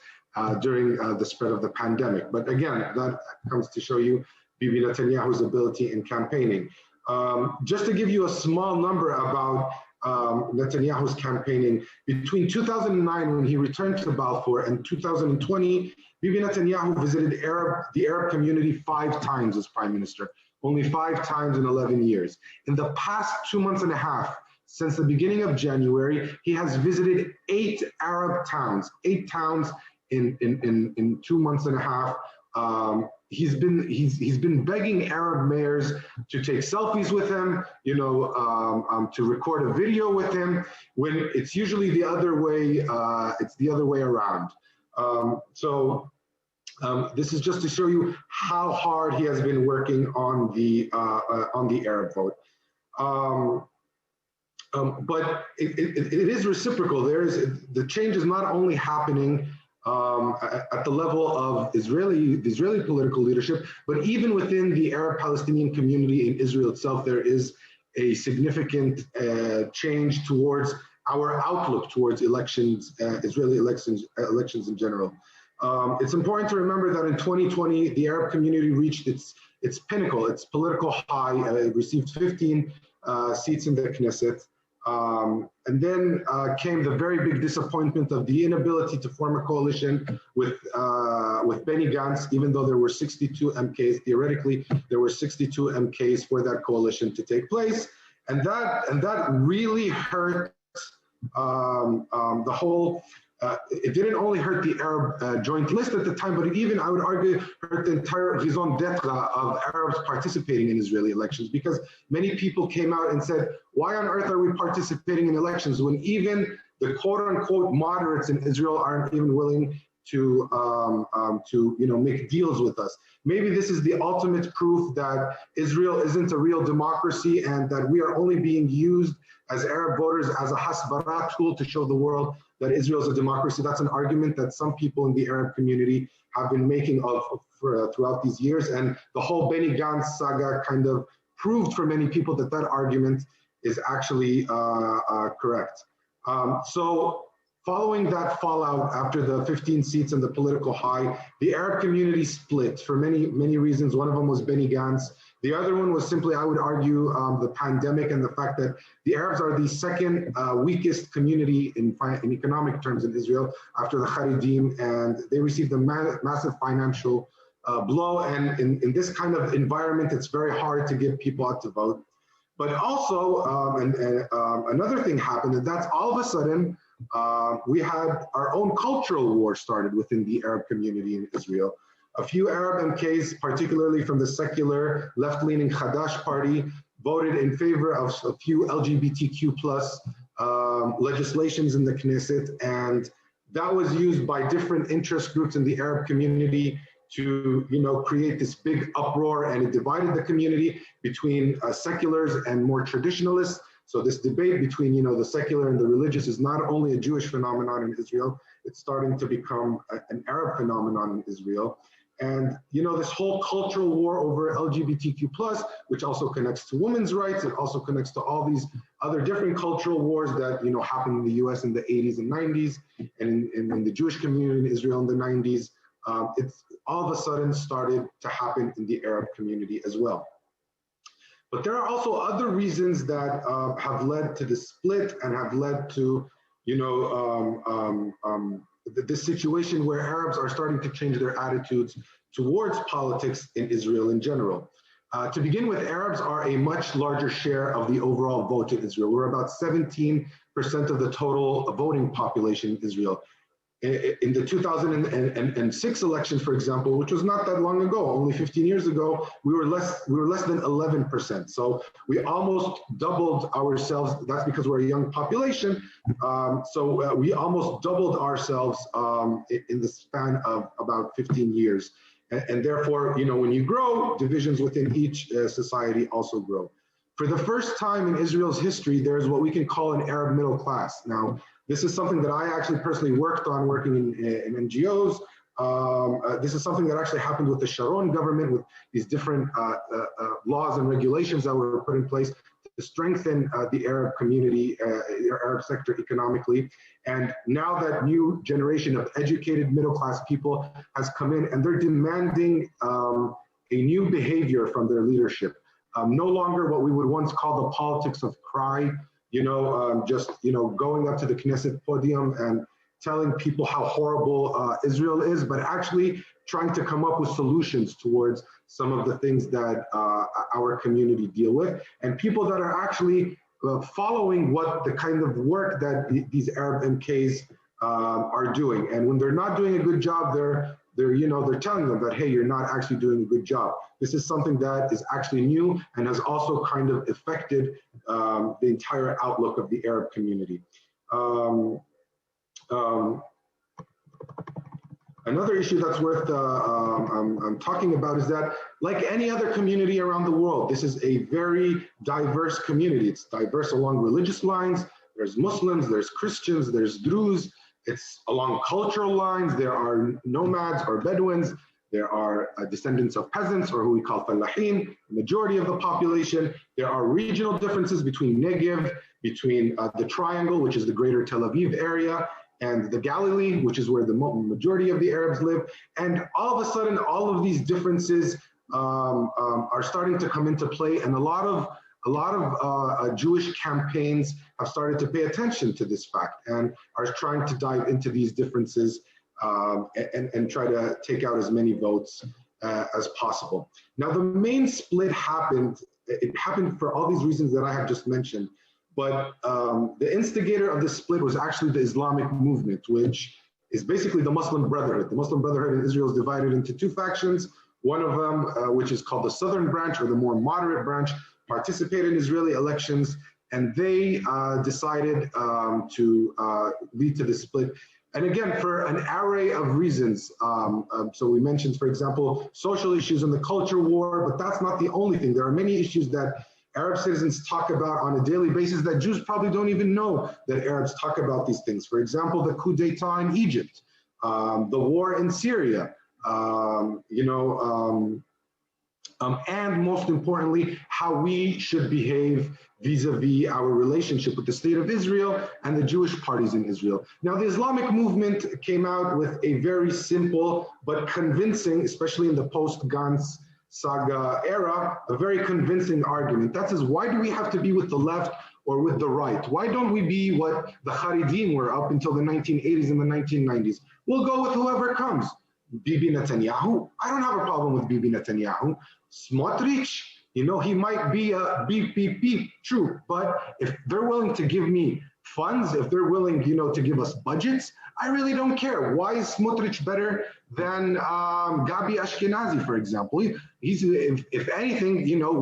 during the spread of the pandemic. But again, that comes to show you Bibi Netanyahu's ability in campaigning. Just to give you a small number about Netanyahu's campaigning, between 2009, when he returned to Balfour, and 2020, Bibi Netanyahu visited the Arab community 5 times as prime minister, only 5 times in 11 years. In the past 2 months and a half, since the beginning of January, he has visited 8 Arab towns, 8 towns in 2 months and a half. He's been begging Arab mayors to take selfies with him, to record a video with him, when it's usually the other way. It's the other way around. This is just to show you how hard he has been working on the Arab vote. But it is reciprocal. The change is not only happening at the level of the Israeli political leadership, but even within the Arab Palestinian community in Israel itself, there is a significant change towards our outlook towards elections, Israeli elections in general. It's important to remember that in 2020, the Arab community reached its pinnacle, its political high. It received 15 seats in the Knesset. And then came the very big disappointment of the inability to form a coalition with Benny Gantz, even though there were 62 MKs. Theoretically, there were 62 MKs for that coalition to take place. And that really hurt the whole. It didn't only hurt the Arab joint list at the time, but it even, I would argue, hurt the entire raison d'etre of Arabs participating in Israeli elections, because many people came out and said, why on earth are we participating in elections when even the quote-unquote moderates in Israel aren't even willing to make deals with us? Maybe this is the ultimate proof that Israel isn't a real democracy and that we are only being used as Arab voters as a hasbara tool to show the world that Israel is a democracy. That's an argument that some people in the Arab community have been making throughout these years. And the whole Benny Gantz saga kind of proved for many people that that argument is actually correct. So following that fallout after the 15 seats and the political high, the Arab community split for many, many reasons. One of them was Benny Gantz. The other one was simply, I would argue, the pandemic and the fact that the Arabs are the second weakest community in economic terms in Israel after the Haredim, and they received a massive financial blow. And in this kind of environment, it's very hard to get people out to vote. But also, another thing happened, and that's all of a sudden, we had our own cultural war started within the Arab community in Israel. A few Arab MKs, particularly from the secular left-leaning Hadash party, voted in favor of a few LGBTQ plus legislations in the Knesset, and that was used by different interest groups in the Arab community to, create this big uproar, and it divided the community between seculars and more traditionalists. So this debate between, the secular and the religious is not only a Jewish phenomenon in Israel, it's starting to become an Arab phenomenon in Israel. And, this whole cultural war over LGBTQ+, which also connects to women's rights, it also connects to all these other different cultural wars that, happened in the US in the 80s and 90s, and in the Jewish community in Israel in the 90s. It's all of a sudden started to happen in the Arab community as well. But there are also other reasons that have led to the split and have led to, this situation where Arabs are starting to change their attitudes towards politics in Israel in general. To begin with, Arabs are a much larger share of the overall vote in Israel. We're about 17% of the total voting population in Israel. In the 2006 election, for example, which was not that long ago, only 15 years ago, we were less than 11%. So we almost doubled ourselves. That's because we're a young population. So we almost doubled ourselves in the span of about 15 years. And therefore, when you grow, divisions within each society also grow. For the first time in Israel's history, there's what we can call an Arab middle class. Now, this is something that I actually personally worked on working in NGOs. This is something that actually happened with the Sharon government, with these different laws and regulations that were put in place to strengthen the Arab community, the Arab sector economically. And now that new generation of educated middle-class people has come in, and they're demanding a new behavior from their leadership. No longer what we would once call the politics of cry, going up to the Knesset podium and telling people how horrible Israel is, but actually trying to come up with solutions towards some of the things that our community deal with, and people that are actually following what the kind of work that these Arab MKs are doing. And when they're not doing a good job, they're telling them that, hey, you're not actually doing a good job. This is something that is actually new and has also kind of affected the entire outlook of the Arab community. Another issue that's worth talking about is that, like any other community around the world, this is a very diverse community. It's diverse along religious lines. There's Muslims, there's Christians, there's Druze. It's along cultural lines. There are nomads or Bedouins. There are descendants of peasants, or who we call fallahin, majority of the population. There are regional differences between Negev, between the Triangle, which is the greater Tel Aviv area, and the Galilee, which is where the majority of the Arabs live. And all of a sudden, all of these differences are starting to come into play, and a lot of Jewish campaigns have started to pay attention to this fact and are trying to dive into these differences and try to take out as many votes as possible. Now, the main split happened. It happened for all these reasons that I have just mentioned, but the instigator of this split was actually the Islamic movement, which is basically the Muslim Brotherhood. The Muslim Brotherhood in Israel is divided into two factions. One of them, which is called the Southern Branch, or the more moderate branch, participated in Israeli elections, and they decided to lead to the split. And again, for an array of reasons. So we mentioned, for example, social issues and the culture war, but that's not the only thing. There are many issues that Arab citizens talk about on a daily basis that Jews probably don't even know that Arabs talk about these things. For example, the coup d'etat in Egypt, the war in Syria, and most importantly, how we should behave vis-a-vis our relationship with the state of Israel and the Jewish parties in Israel. Now, the Islamic movement came out with a very simple but convincing, especially in the post-Gantz saga era, a very convincing argument. That says, why do we have to be with the left or with the right? Why don't we be what the Haredim were up until the 1980s and the 1990s? We'll go with whoever comes. Bibi Netanyahu, I don't have a problem with Bibi Netanyahu. Smotrich, he might be a beep, beep, beep, true, but if they're willing to give me funds, if they're willing, to give us budgets, I really don't care. Why is Smotrich better than Gabi Ashkenazi, for example? If anything,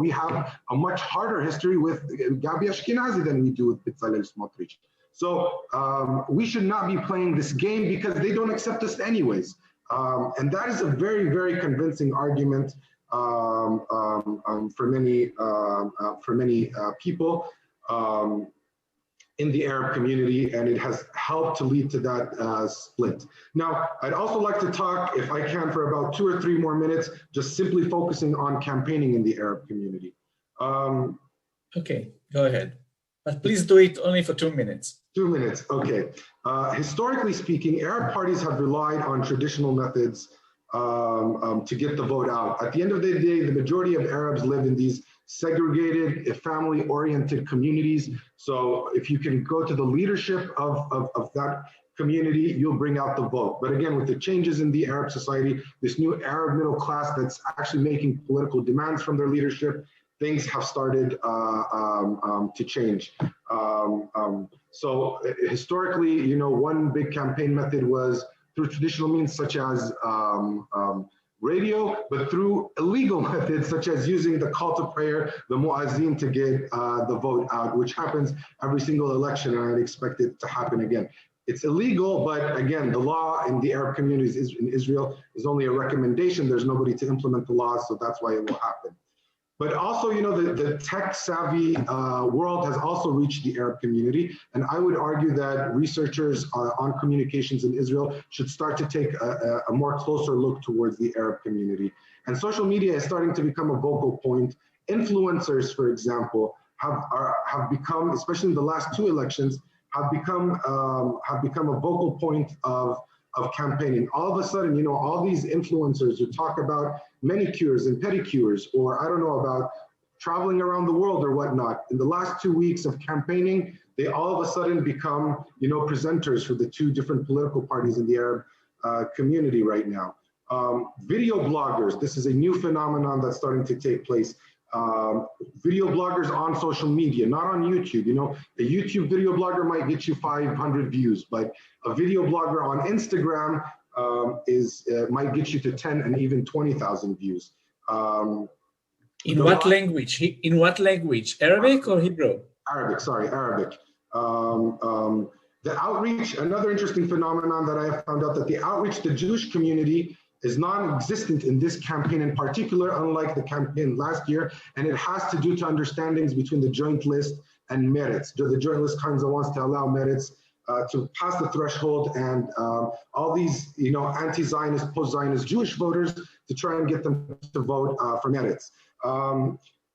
we have a much harder history with Gabi Ashkenazi than we do with Bezalel Smotrich. So we should not be playing this game because they don't accept us anyways. And that is a very, very convincing argument for many people in the Arab community, and it has helped to lead to that split. Now, I'd also like to talk, if I can, for about 2 or 3 more minutes, just simply focusing on campaigning in the Arab community. Okay, go ahead. But please do it only for 2 minutes. 2 minutes, okay. Historically speaking, Arab parties have relied on traditional methods to get the vote out. At the end of the day, the majority of Arabs live in these segregated, family-oriented communities. So if you can go to the leadership of that community, you'll bring out the vote. But again, with the changes in the Arab society, this new Arab middle class that's actually making political demands from their leadership, things have started to change. So historically, one big campaign method was through traditional means such as radio, but through illegal methods such as using the call to prayer, the muazzin, to get the vote out, which happens every single election, and I'd expect it to happen again. It's illegal, but again, the law in the Arab communities in Israel is only a recommendation. There's nobody to implement the laws, so that's why it will happen. But also, the tech-savvy world has also reached the Arab community, and I would argue that researchers on communications in Israel should start to take a more closer look towards the Arab community. And social media is starting to become a vocal point. Influencers, for example, have become, especially in the last 2 elections, have become a vocal point of campaigning. All of a sudden, all these influencers who talk about manicures and pedicures, or I don't know, about traveling around the world or whatnot, in the last 2 weeks of campaigning, they all of a sudden become, presenters for the 2 different political parties in the Arab community right now. Video bloggers, this is a new phenomenon that's starting to take place. Video bloggers on social media, not on YouTube. A YouTube video blogger might get you 500 views, but a video blogger on Instagram might get you to 10 and even 20,000 views. In what language? In what language? Arabic or Hebrew? Arabic, sorry, Arabic. The outreach, another interesting phenomenon that I have found out, that the outreach to the Jewish community is non-existent in this campaign in particular, unlike the campaign last year, and it has to do to understandings between the joint list and Meretz. The joint list kind of wants to allow Meretz to pass the threshold, and all these, anti-Zionist, post-Zionist Jewish voters to try and get them to vote for Meretz.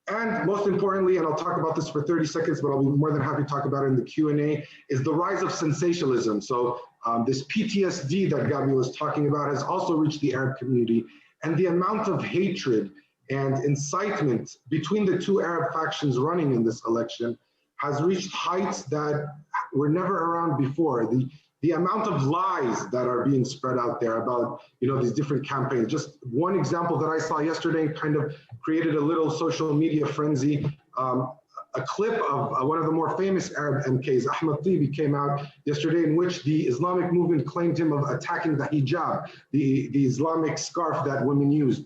And most importantly, and I'll talk about this for 30 seconds, but I'll be more than happy to talk about it in the Q&A, is the rise of sensationalism. So this PTSD that Gabi was talking about has also reached the Arab community, and the amount of hatred and incitement between the two Arab factions running in this election has reached heights that were never around before. The amount of lies that are being spread out there about, these different campaigns. Just one example that I saw yesterday kind of created a little social media frenzy. A clip of one of the more famous Arab MKs, Ahmed Tibi, came out yesterday in which the Islamic movement claimed him of attacking the hijab, the Islamic scarf that women used.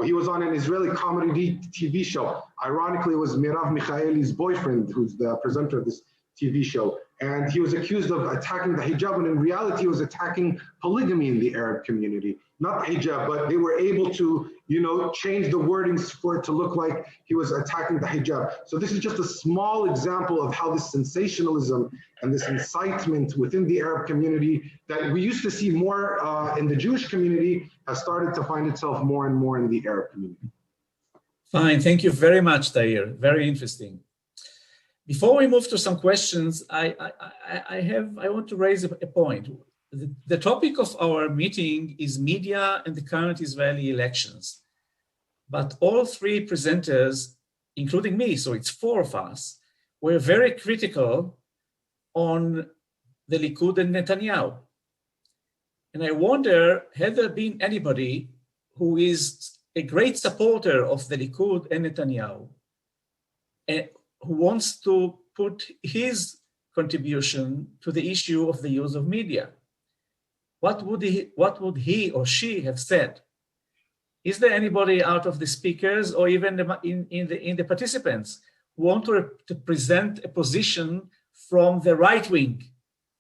He was on an Israeli comedy TV show. Ironically, it was Mirav Michaeli's boyfriend, who's the presenter of this TV show. And he was accused of attacking the hijab, and in reality, he was attacking polygamy in the Arab community. Not the hijab, but they were able to, change the wordings for it to look like he was attacking the hijab. So this is just a small example of how this sensationalism and this incitement within the Arab community that we used to see more in the Jewish community has started to find itself more and more in the Arab community. Fine, thank you very much, Tahir. Very interesting. Before we move to some questions, I want to raise a point. The topic of our meeting is media and the current Israeli elections. But all three presenters, including me, so it's four of us, were very critical on the Likud and Netanyahu. And I wonder, had there been anybody who is a great supporter of the Likud and Netanyahu, and who wants to put his contribution to the issue of the use of media? What would he or she have said? Is there anybody out of the speakers or even in the participants who want to present a position from the right wing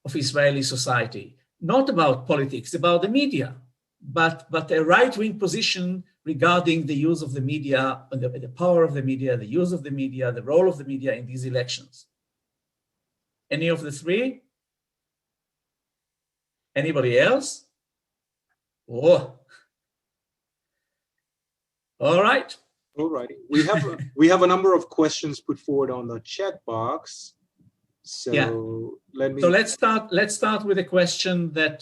of Israeli society? Not about politics, about the media, but a right wing position regarding the use of the media, the power of the media, the use of the media, the role of the media in these elections. Any of the three? Anybody else? Oh. All right. All righty. We have a number of questions put forward on the chat box. So yeah. Let's start with a question that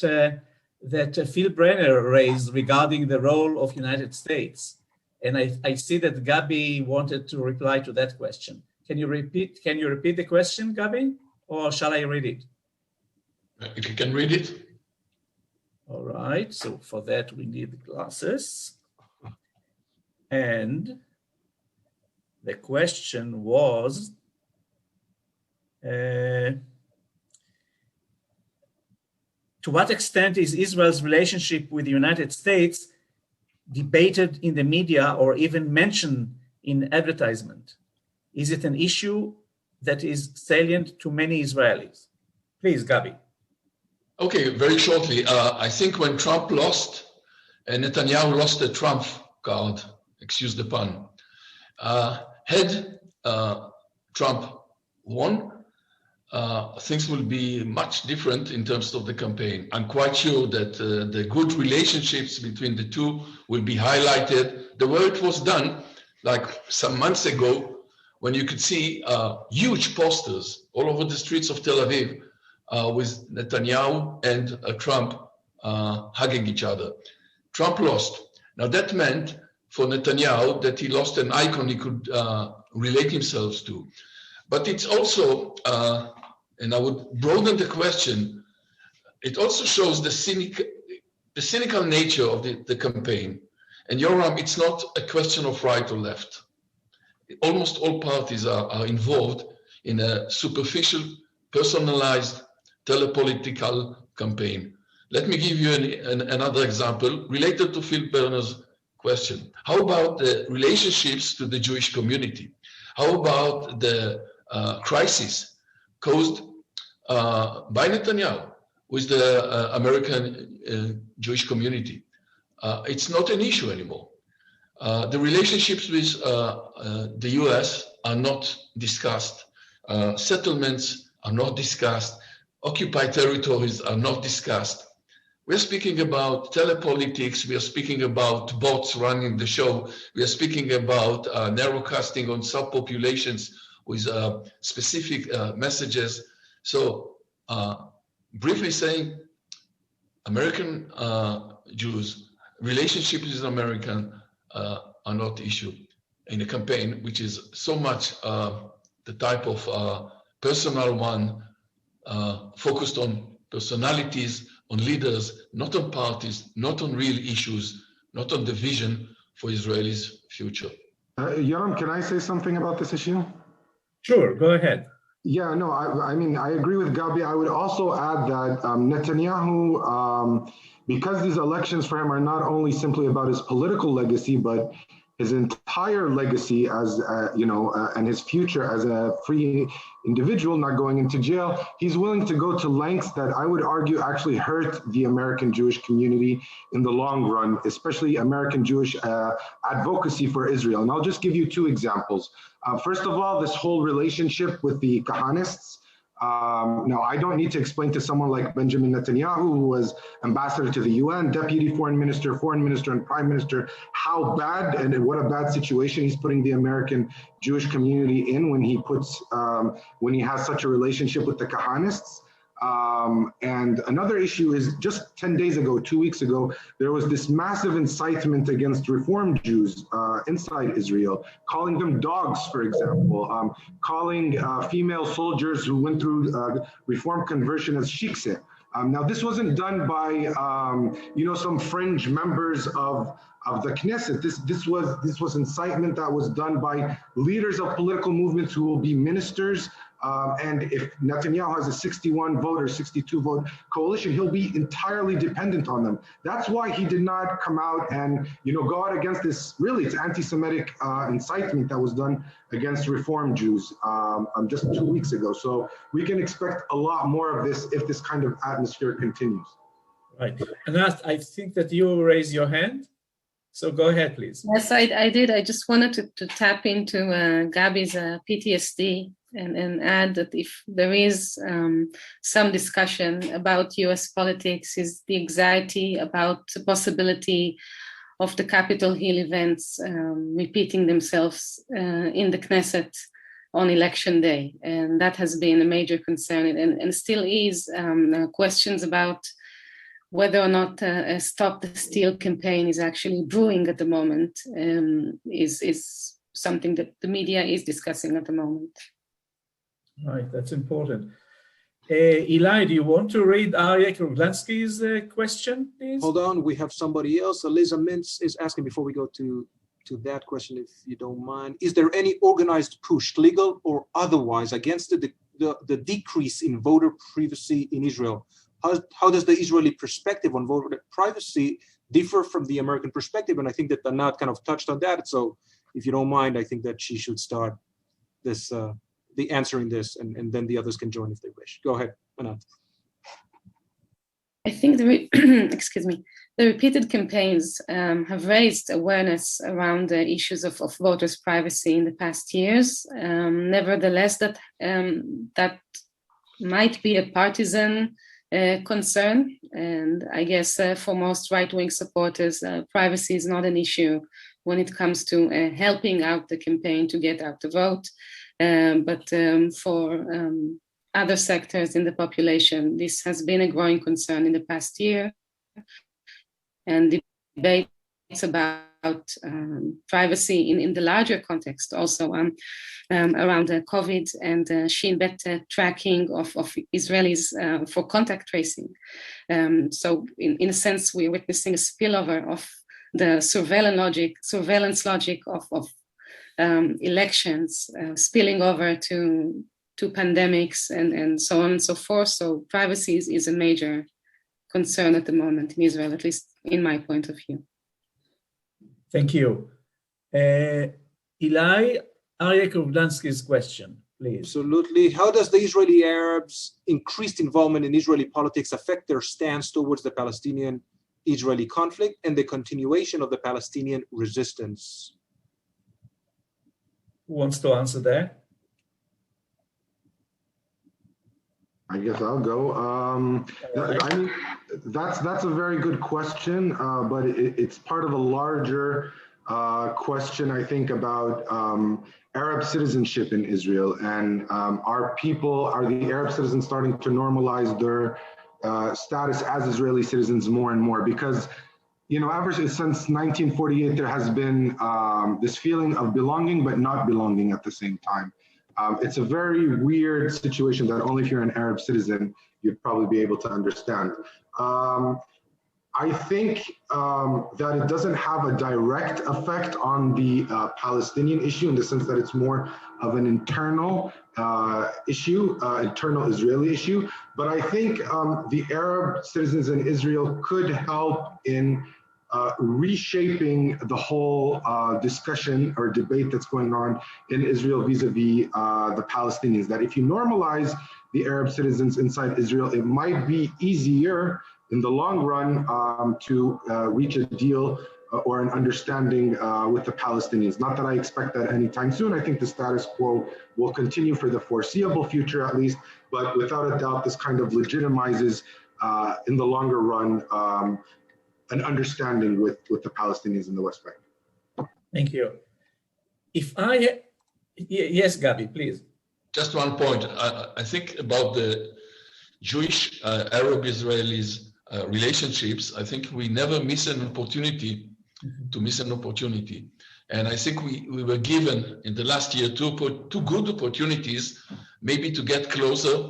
Phil Brenner raised regarding the role of United States. And I see that Gabi wanted to reply to that question. Can you repeat the question, Gabi? Or shall I read it? If you can read it. All right, so for that we need the glasses. And the question was, to what extent is Israel's relationship with the United States debated in the media or even mentioned in advertisement? Is it an issue that is salient to many Israelis? Please, Gabi. Okay, very shortly. I think when Trump lost, Netanyahu lost the Trump card, excuse the pun. Had Trump won, things will be much different in terms of the campaign. I'm quite sure that the good relationships between the two will be highlighted. The way it was done, like some months ago, when you could see huge posters all over the streets of Tel Aviv with Netanyahu and Trump hugging each other. Trump lost. Now that meant for Netanyahu that he lost an icon he could relate himself to. But it's also, and I would broaden the question, it also shows the cynical nature of the campaign. And Yoram, it's not a question of right or left. Almost all parties are involved in a superficial, personalized, telepolitical campaign. Let me give you another example related to Phil Berner's question. How about the relationships to the Jewish community? How about the crisis caused by Netanyahu with the American Jewish community? It's not an issue anymore. The relationships with the US are not discussed. Settlements are not discussed. occupied territories are not discussed. We're speaking about telepolitics. We are speaking about bots running the show. We are speaking about narrowcasting on subpopulations with specific messages. So briefly saying, American Jews, relationships with American are not issue in a campaign, which is so much the type of personal one, focused on personalities, on leaders, not on parties, not on real issues, not on the vision for Israelis' future. Yoram, can I say something about this issue? Sure, go ahead. Yeah, no, I mean, I agree with Gabi. I would also add that Netanyahu, because these elections for him are not only simply about his political legacy, but his entire legacy as, and his future as a free individual, not going into jail, he's willing to go to lengths that I would argue actually hurt the American Jewish community in the long run, especially American Jewish advocacy for Israel. And I'll just give you two examples. First of all, this whole relationship with the Kahanists. Now, I don't need to explain to someone like Benjamin Netanyahu, who was ambassador to the UN, deputy foreign minister, and prime minister, how bad and what a bad situation he's putting the American Jewish community in when he has such a relationship with the Kahanists. And another issue is just 10 days ago, 2 weeks ago, there was this massive incitement against Reform Jews inside Israel, calling them dogs, for example, calling female soldiers who went through Reform conversion as shikse. Now, this wasn't done by, some fringe members of the Knesset. This was incitement that was done by leaders of political movements who will be ministers. And if Netanyahu has a 61 vote or 62 vote coalition, he'll be entirely dependent on them. That's why he did not come out and go out against this. Really, it's anti-Semitic incitement that was done against Reform Jews just 2 weeks ago. So we can expect a lot more of this if this kind of atmosphere continues. Right. And I think that you raised your hand. So go ahead, please. Yes, I did. I just wanted to tap into Gabi's PTSD and add that if there is some discussion about US politics, is the anxiety about the possibility of the Capitol Hill events repeating themselves in the Knesset on election day. And that has been a major concern and still is. Questions about whether or not a Stop the Steal campaign is actually brewing at the moment is something that the media is discussing at the moment. Right, that's important. Eli, do you want to read Aryeh Kruglansky's question, please? Hold on, we have somebody else. Eliza Mintz is asking before we go to that question, if you don't mind. Is there any organized push, legal or otherwise, against the decrease in voter privacy in Israel? How does the Israeli perspective on voter privacy differ from the American perspective? And I think that Anat kind of touched on that. So if you don't mind, I think that she should start this, the answering this, and then the others can join if they wish. Go ahead, Anat. I think the repeated campaigns have raised awareness around the issues of voters' privacy in the past years. Nevertheless, that might be a partisan concern, and I guess for most right-wing supporters, privacy is not an issue when it comes to helping out the campaign to get out the vote. But for other sectors in the population, this has been a growing concern in the past year, and debates about privacy in the larger context also around COVID and Shin Bet tracking of Israelis for contact tracing. So in a sense, we're witnessing a spillover of the surveillance logic of elections spilling over to pandemics and so on and so forth. So privacy is a major concern at the moment in Israel, at least in my point of view. Thank you. Eli, Aryeh Kruglansky's question, please. Absolutely. How does the Israeli Arabs' increased involvement in Israeli politics affect their stance towards the Palestinian-Israeli conflict and the continuation of the Palestinian resistance? Who wants to answer that? I guess I'll go. I mean, that's a very good question, but it's part of a larger question, I think, about Arab citizenship in Israel, and are the Arab citizens starting to normalize their status as Israeli citizens more and more? Because, you know, ever since 1948, there has been this feeling of belonging, but not belonging at the same time. It's a very weird situation that only if you're an Arab citizen, you'd probably be able to understand. I think that it doesn't have a direct effect on the Palestinian issue in the sense that it's more of an internal issue, internal Israeli issue. But I think the Arab citizens in Israel could help in reshaping the whole discussion or debate that's going on in Israel vis-a-vis the Palestinians, that if you normalize the Arab citizens inside Israel, it might be easier in the long run to reach a deal or an understanding with the Palestinians. Not that I expect that anytime soon. I think the status quo will continue for the foreseeable future at least, but without a doubt, this kind of legitimizes in the longer run an understanding with the Palestinians in the West Bank. Thank you. Yes, Gabi, please. Just one point. I think about the Jewish Arab Israelis relationships. I think we never miss an opportunity to miss an opportunity. And I think we were given in the last year two good opportunities, maybe to get closer,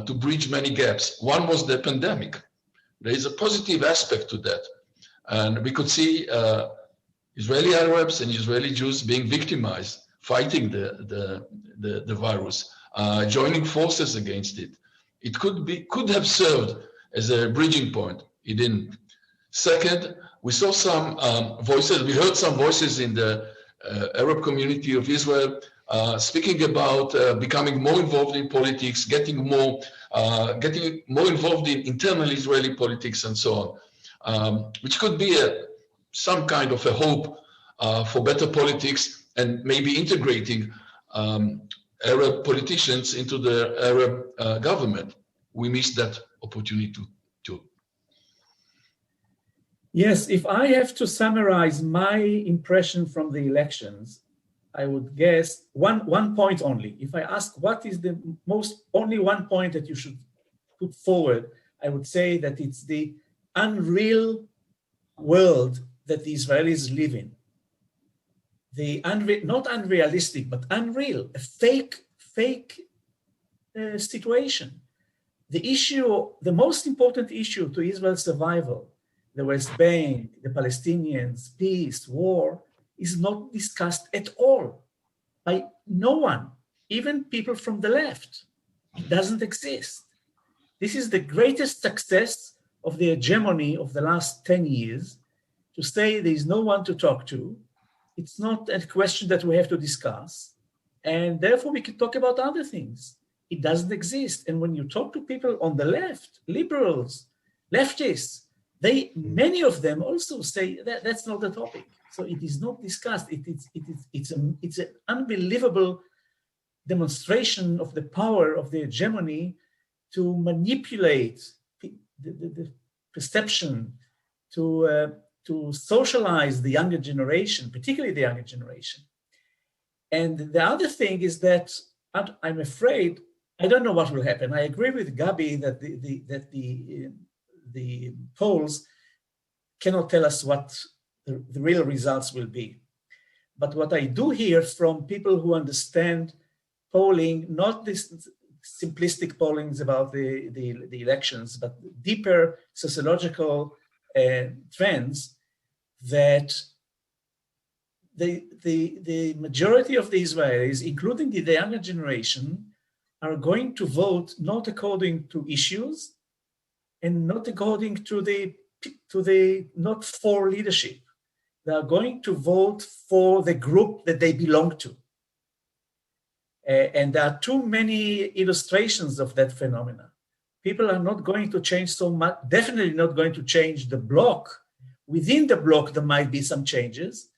to bridge many gaps. One was the pandemic. There is a positive aspect to that. And we could see Israeli Arabs and Israeli Jews being victimized, fighting the virus, joining forces against it. It could have served as a bridging point. It didn't. Second, we saw some voices, we heard some voices in the Arab community of Israel speaking about becoming more involved in politics, getting more involved in internal Israeli politics and so on, which could be some kind of a hope for better politics and maybe integrating Arab politicians into the Arab government. We missed that opportunity too. Yes, if I have to summarize my impression from the elections, I would guess one point only. If I ask what is the only one point that you should put forward, I would say that it's the unreal world that the Israelis live in. Not unrealistic, but unreal, a fake situation. The most important issue to Israel's survival, the West Bank, the Palestinians, peace, war, is not discussed at all by no one, even people from the left. It doesn't exist. This is the greatest success of the hegemony of the last 10 years, to say there is no one to talk to. It's not a question that we have to discuss, and therefore we can talk about other things. It doesn't exist. And when you talk to people on the left, liberals, leftists, many of them also say that that's not the topic. So it is not discussed. It's an unbelievable demonstration of the power of the hegemony to manipulate the perception, to socialize the younger generation, particularly the younger generation. And the other thing is that I'm afraid, I don't know what will happen. I agree with Gabi that the polls cannot tell us what the real results will be. But what I do hear from people who understand polling, not this simplistic pollings about the elections, but deeper sociological trends, that the majority of the Israelis, including the younger generation, are going to vote not according to issues and not according to not for leadership. They are going to vote for the group that they belong to. And there are too many illustrations of that phenomena. People are not going to change so much, definitely not going to change the bloc. Within the bloc, there might be some changes,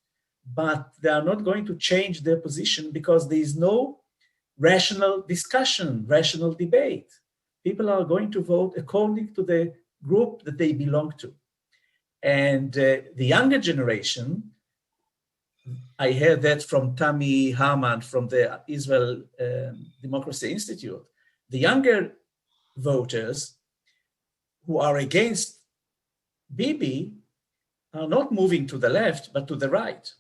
but they are not going to change their position because there is no rational discussion, rational debate. people are going to vote according to the group that they belong to. And the younger generation, I heard that from Tammy Harman from the Israel Democracy Institute, the younger voters who are against Bibi are not moving to the left, but to the right.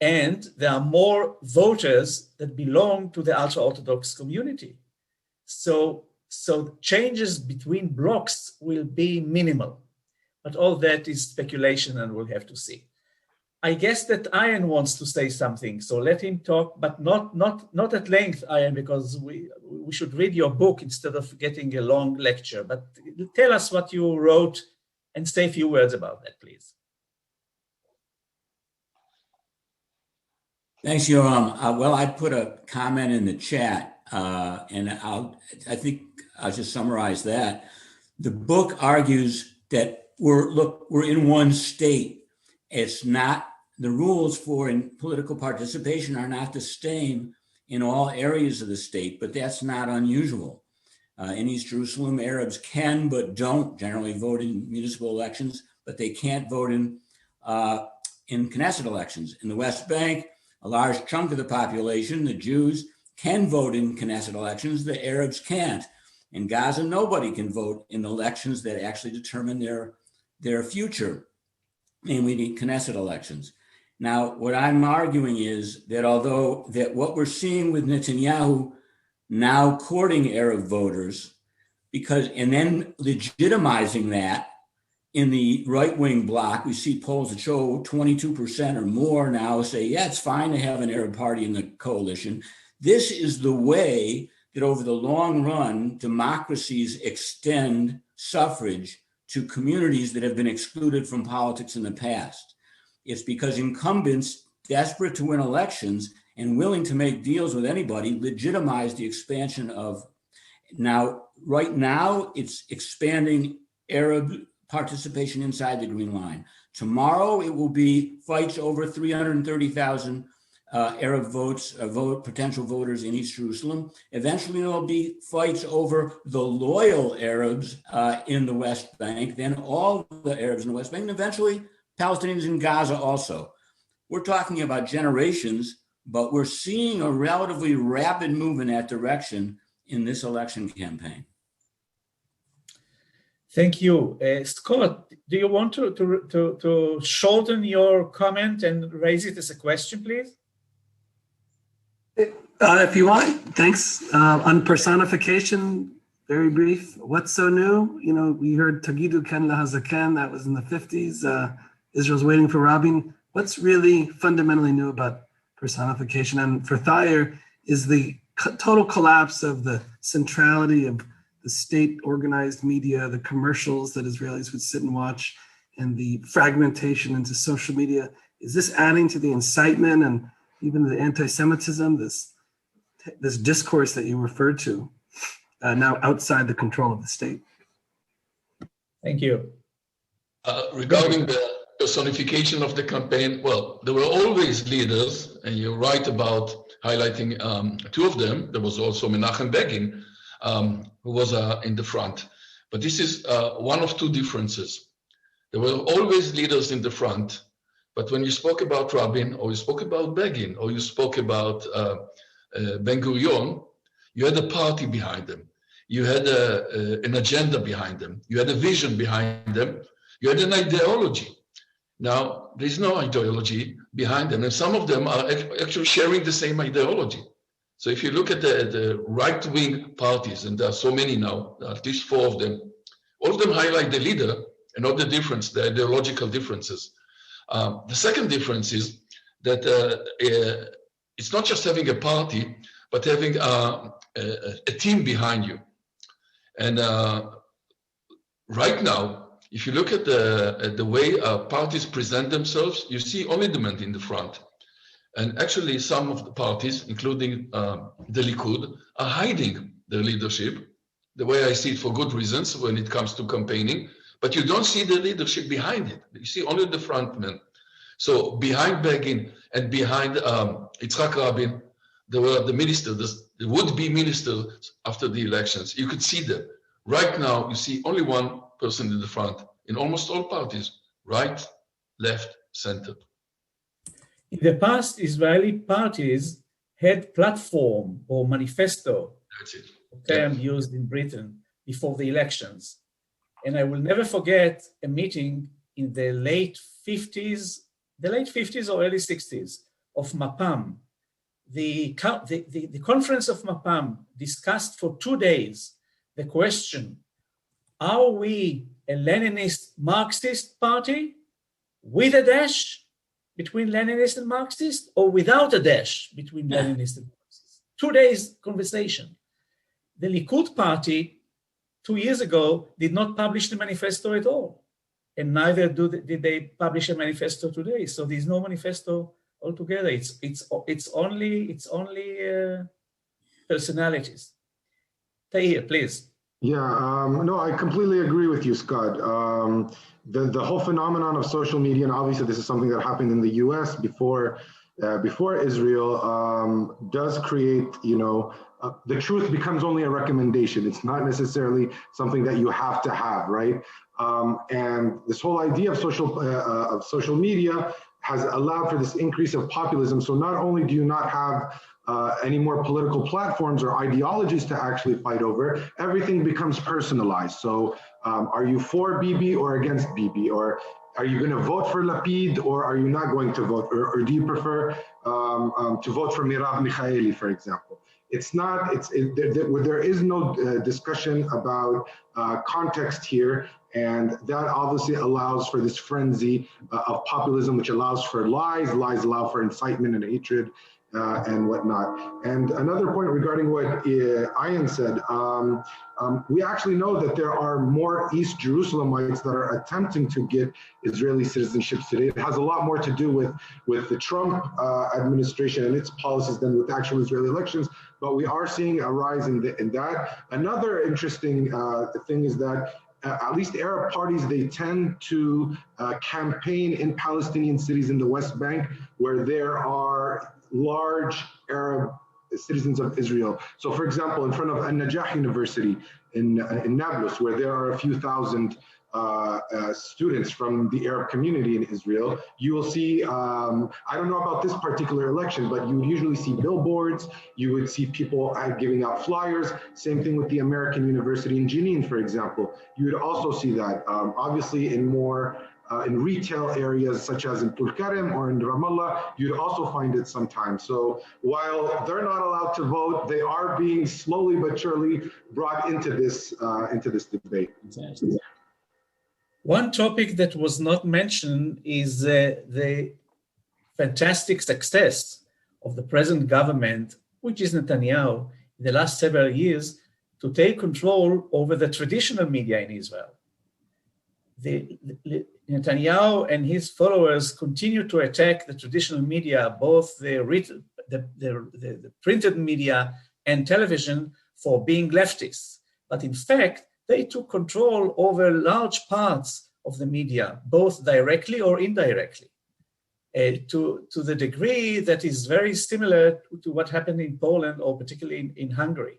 And there are more voters that belong to the ultra-Orthodox community. So changes between blocks will be minimal, but all that is speculation and we'll have to see. I guess that Ian wants to say something, so let him talk, but not at length, Ian, because we should read your book instead of getting a long lecture. But tell us what you wrote and say a few words about that, please. Thanks, Yoram. Well, I put a comment in the chat, and I think I'll just summarize that. The book argues that we're in one state. It's not, the rules for political participation are not the same in all areas of the state, but that's not unusual. In East Jerusalem, Arabs can but don't generally vote in municipal elections, but they can't vote in Knesset elections. In the West Bank, a large chunk of the population, the Jews, can vote in Knesset elections, the Arabs can't. In Gaza, nobody can vote in elections that actually determine their future, namely the Knesset elections. Now, what I'm arguing is that although that what we're seeing with Netanyahu now courting Arab voters, and then legitimizing that in the right-wing bloc, we see polls that show 22% or more now say, yeah, it's fine to have an Arab party in the coalition. This is the way that over the long run, democracies extend suffrage to communities that have been excluded from politics in the past. It's because incumbents, desperate to win elections and willing to make deals with anybody, legitimize the expansion of, right now, it's expanding Arab participation inside the Green Line. Tomorrow, it will be fights over 330,000 Arab potential voters in East Jerusalem. Eventually, there'll be fights over the loyal Arabs in the West Bank, then all the Arabs in the West Bank, and eventually Palestinians in Gaza also. We're talking about generations, but we're seeing a relatively rapid move in that direction in this election campaign. Thank you. Scott, do you want to shorten your comment and raise it as a question, please? If you want, thanks. On personification, very brief. What's so new? You know, we heard Tagidu Ken Lahazaken, that was in the 50s. Israel's waiting for Rabin. What's really fundamentally new about personification? And for Thayer, is the total collapse of the centrality of the state-organized media, the commercials that Israelis would sit and watch, and the fragmentation into social media. Is this adding to the incitement and even the anti-Semitism, this discourse that you referred to, now outside the control of the state? Thank you. Regarding the personification of the campaign, well, there were always leaders, and you're right about highlighting two of them. There was also Menachem Begin, who was in the front. But this is one of two differences. There were always leaders in the front, but when you spoke about Rabin, or you spoke about Begin, or you spoke about Ben-Gurion, you had a party behind them. You had an agenda behind them. You had a vision behind them. You had an ideology. Now, there's no ideology behind them, and some of them are actually sharing the same ideology. So if you look at the right-wing parties, and there are so many now, at least four of them, all of them highlight the leader and not the difference, the ideological differences. The second difference is that it's not just having a party, but having a team behind you. And right now, if you look at the way parties present themselves, you see only the men in the front. And actually, some of the parties, including the Likud, are hiding their leadership, the way I see it for good reasons when it comes to campaigning, but you don't see the leadership behind it. You see only the front men. So behind Begin and behind Yitzhak Rabin, there were the ministers, the would-be ministers after the elections. You could see them. Right now, you see only one person in the front in almost all parties, right, left, center. In the past, Israeli parties had platform or manifesto, That's it. a term used in Britain, before the elections. And I will never forget a meeting in the late 50s or early 60s of Mapam. The conference of Mapam discussed for 2 days the question, are we a Leninist Marxist party with a dash between Leninist and Marxist, or without a dash between Leninist and Marxist? 2 days conversation. The Likud party 2 years ago did not publish the manifesto at all, and neither did they publish a manifesto today. So there's no manifesto altogether. It's only personalities. Tahir, please. Yeah, no, I completely agree with you, Scott. The whole phenomenon of social media, and obviously this is something that happened in the U.S. before Israel, does create, the truth becomes only a recommendation. It's not necessarily something that you have to have, right? And this whole idea of social media has allowed for this increase of populism. So not only do you not have any more political platforms or ideologies to actually fight over, everything becomes personalized. So are you for Bibi or against Bibi? Or are you going to vote for Lapid or are you not going to vote? Or do you prefer to vote for Mirav Michaeli, for example? It's not, there is no discussion about context here. And that obviously allows for this frenzy of populism, which allows for lies. Lies allow for incitement and hatred and whatnot. And another point regarding what Ayan said, we actually know that there are more East Jerusalemites that are attempting to get Israeli citizenships today. It has a lot more to do with the Trump administration and its policies than with actual Israeli elections, but we are seeing a rise in that. Another interesting thing is that at least Arab parties, they tend to campaign in Palestinian cities in the West Bank where there are large Arab citizens of Israel. So for example, in front of An-Najah University in Nablus, where there are a few thousand students from the Arab community in Israel, you will see, I don't know about this particular election, but you would usually see billboards, you would see people giving out flyers, same thing with the American University in Jenin, for example. You would also see that, obviously in more, in retail areas such as in Tulkarem or in Ramallah, you'd also find it sometimes. So while they're not allowed to vote, they are being slowly but surely brought into this debate. Exactly. One topic that was not mentioned is the fantastic success of the present government, which is Netanyahu, in the last several years, to take control over the traditional media in Israel. Netanyahu and his followers continue to attack the traditional media, both the printed media and television, for being leftists. But in fact, they took control over large parts of the media, both directly or indirectly, to the degree that is very similar to what happened in Poland or particularly in Hungary.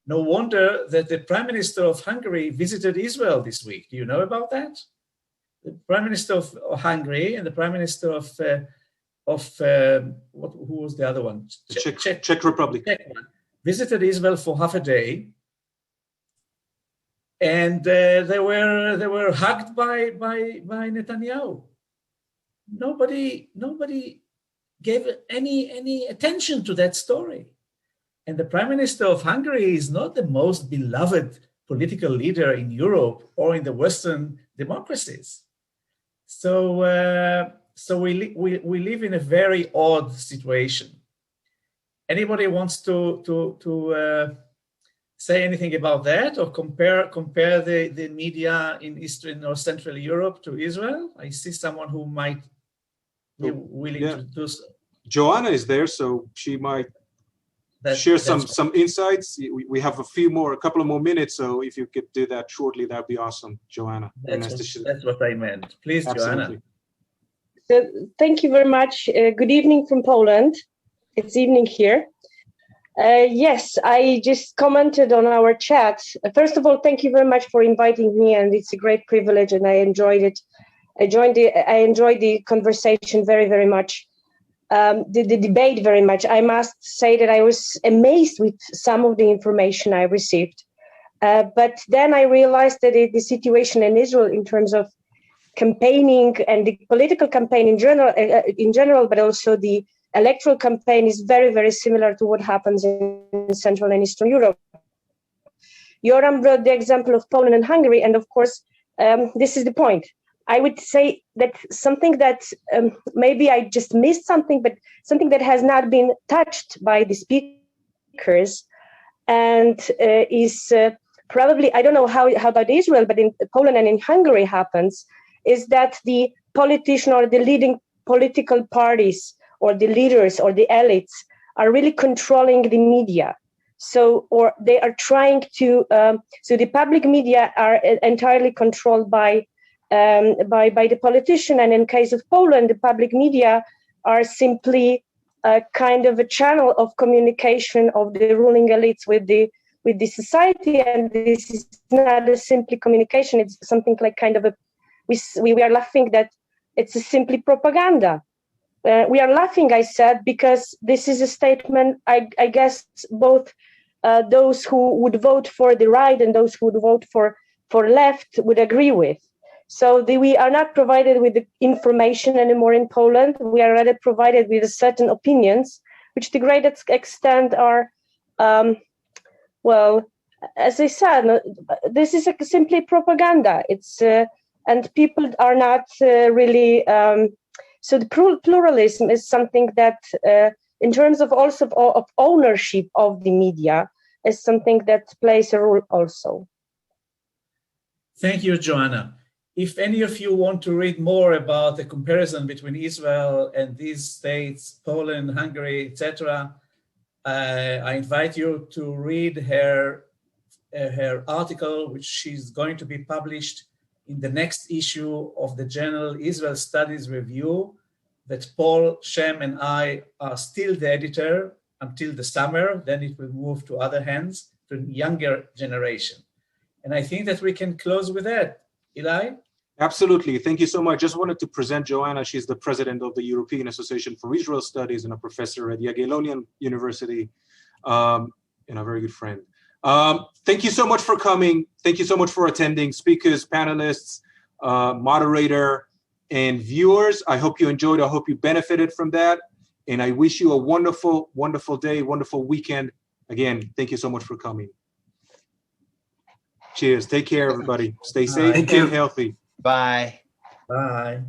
No wonder that the Prime Minister of Hungary visited Israel this week. Do you know about that? The Prime Minister of Hungary and the Prime Minister of who was the other one? Czech Republic. Visited Israel for half a day. And they were hugged by Netanyahu. Nobody gave any attention to that story. And the Prime Minister of Hungary is not the most beloved political leader in Europe or in the Western democracies. So we live in a very odd situation. Anybody wants to say anything about that, or compare the media in Eastern or Central Europe to Israel? I see someone who might be willing to do so. Joanna is there, so she might share some insights. We have a couple of more minutes, so if you could do that shortly, that'd be awesome, Joanna. That's what I meant. Please, absolutely. Joanna. Thank you very much. Good evening from Poland. It's evening here. Yes, I just commented on our chat. First of all, thank you very much for inviting me, and it's a great privilege, and I enjoyed it. I enjoyed the conversation very, very much. The debate very much. I must say that I was amazed with some of the information I received. But then I realized that the situation in Israel in terms of campaigning and the political campaign in general, but also the electoral campaign is very, very similar to what happens in Central and Eastern Europe. Yoram brought the example of Poland and Hungary, and of course, this is the point. I would say that something that maybe I just missed something, but something that has not been touched by the speakers and is probably, I don't know how about Israel, but in Poland and in Hungary happens, is that the politician or the leading political parties or the leaders or the elites are really controlling the media. So, or they are trying to, so the public media are entirely controlled by the politician. And in case of Poland, the public media are simply a kind of a channel of communication of the ruling elites with the society. And this is not a simply communication. It's something like kind of a, we are laughing that it's a simply propaganda. We are laughing, I said, because this is a statement, I guess, both those who would vote for the right and those who would vote for left would agree with. So we are not provided with the information anymore in Poland. We are rather provided with certain opinions, which to greatest extent are, well, as I said, this is simply propaganda. It's and people are not really. So the pluralism is something that, in terms of also of ownership of the media, is something that plays a role also. Thank you, Joanna. If any of you want to read more about the comparison between Israel and these states, Poland, Hungary, etc., I invite you to read her article, which she's going to be published in the next issue of the journal Israel Studies Review, that Paul, Shem, and I are still the editor until the summer. Then it will move to other hands, to the younger generation. And I think that we can close with that. Eli? Absolutely. Thank you so much. Just wanted to present Joanna. She's the president of the European Association for Israel Studies and a professor at Jagiellonian University, and a very good friend. Thank you so much for coming. Thank you so much for attending, speakers, panelists, moderator, and viewers. I hope you enjoyed. I hope you benefited from that. And I wish you a wonderful, wonderful day, wonderful weekend. Again, thank you so much for coming. Cheers. Take care, everybody. Stay safe and healthy. Bye. Bye.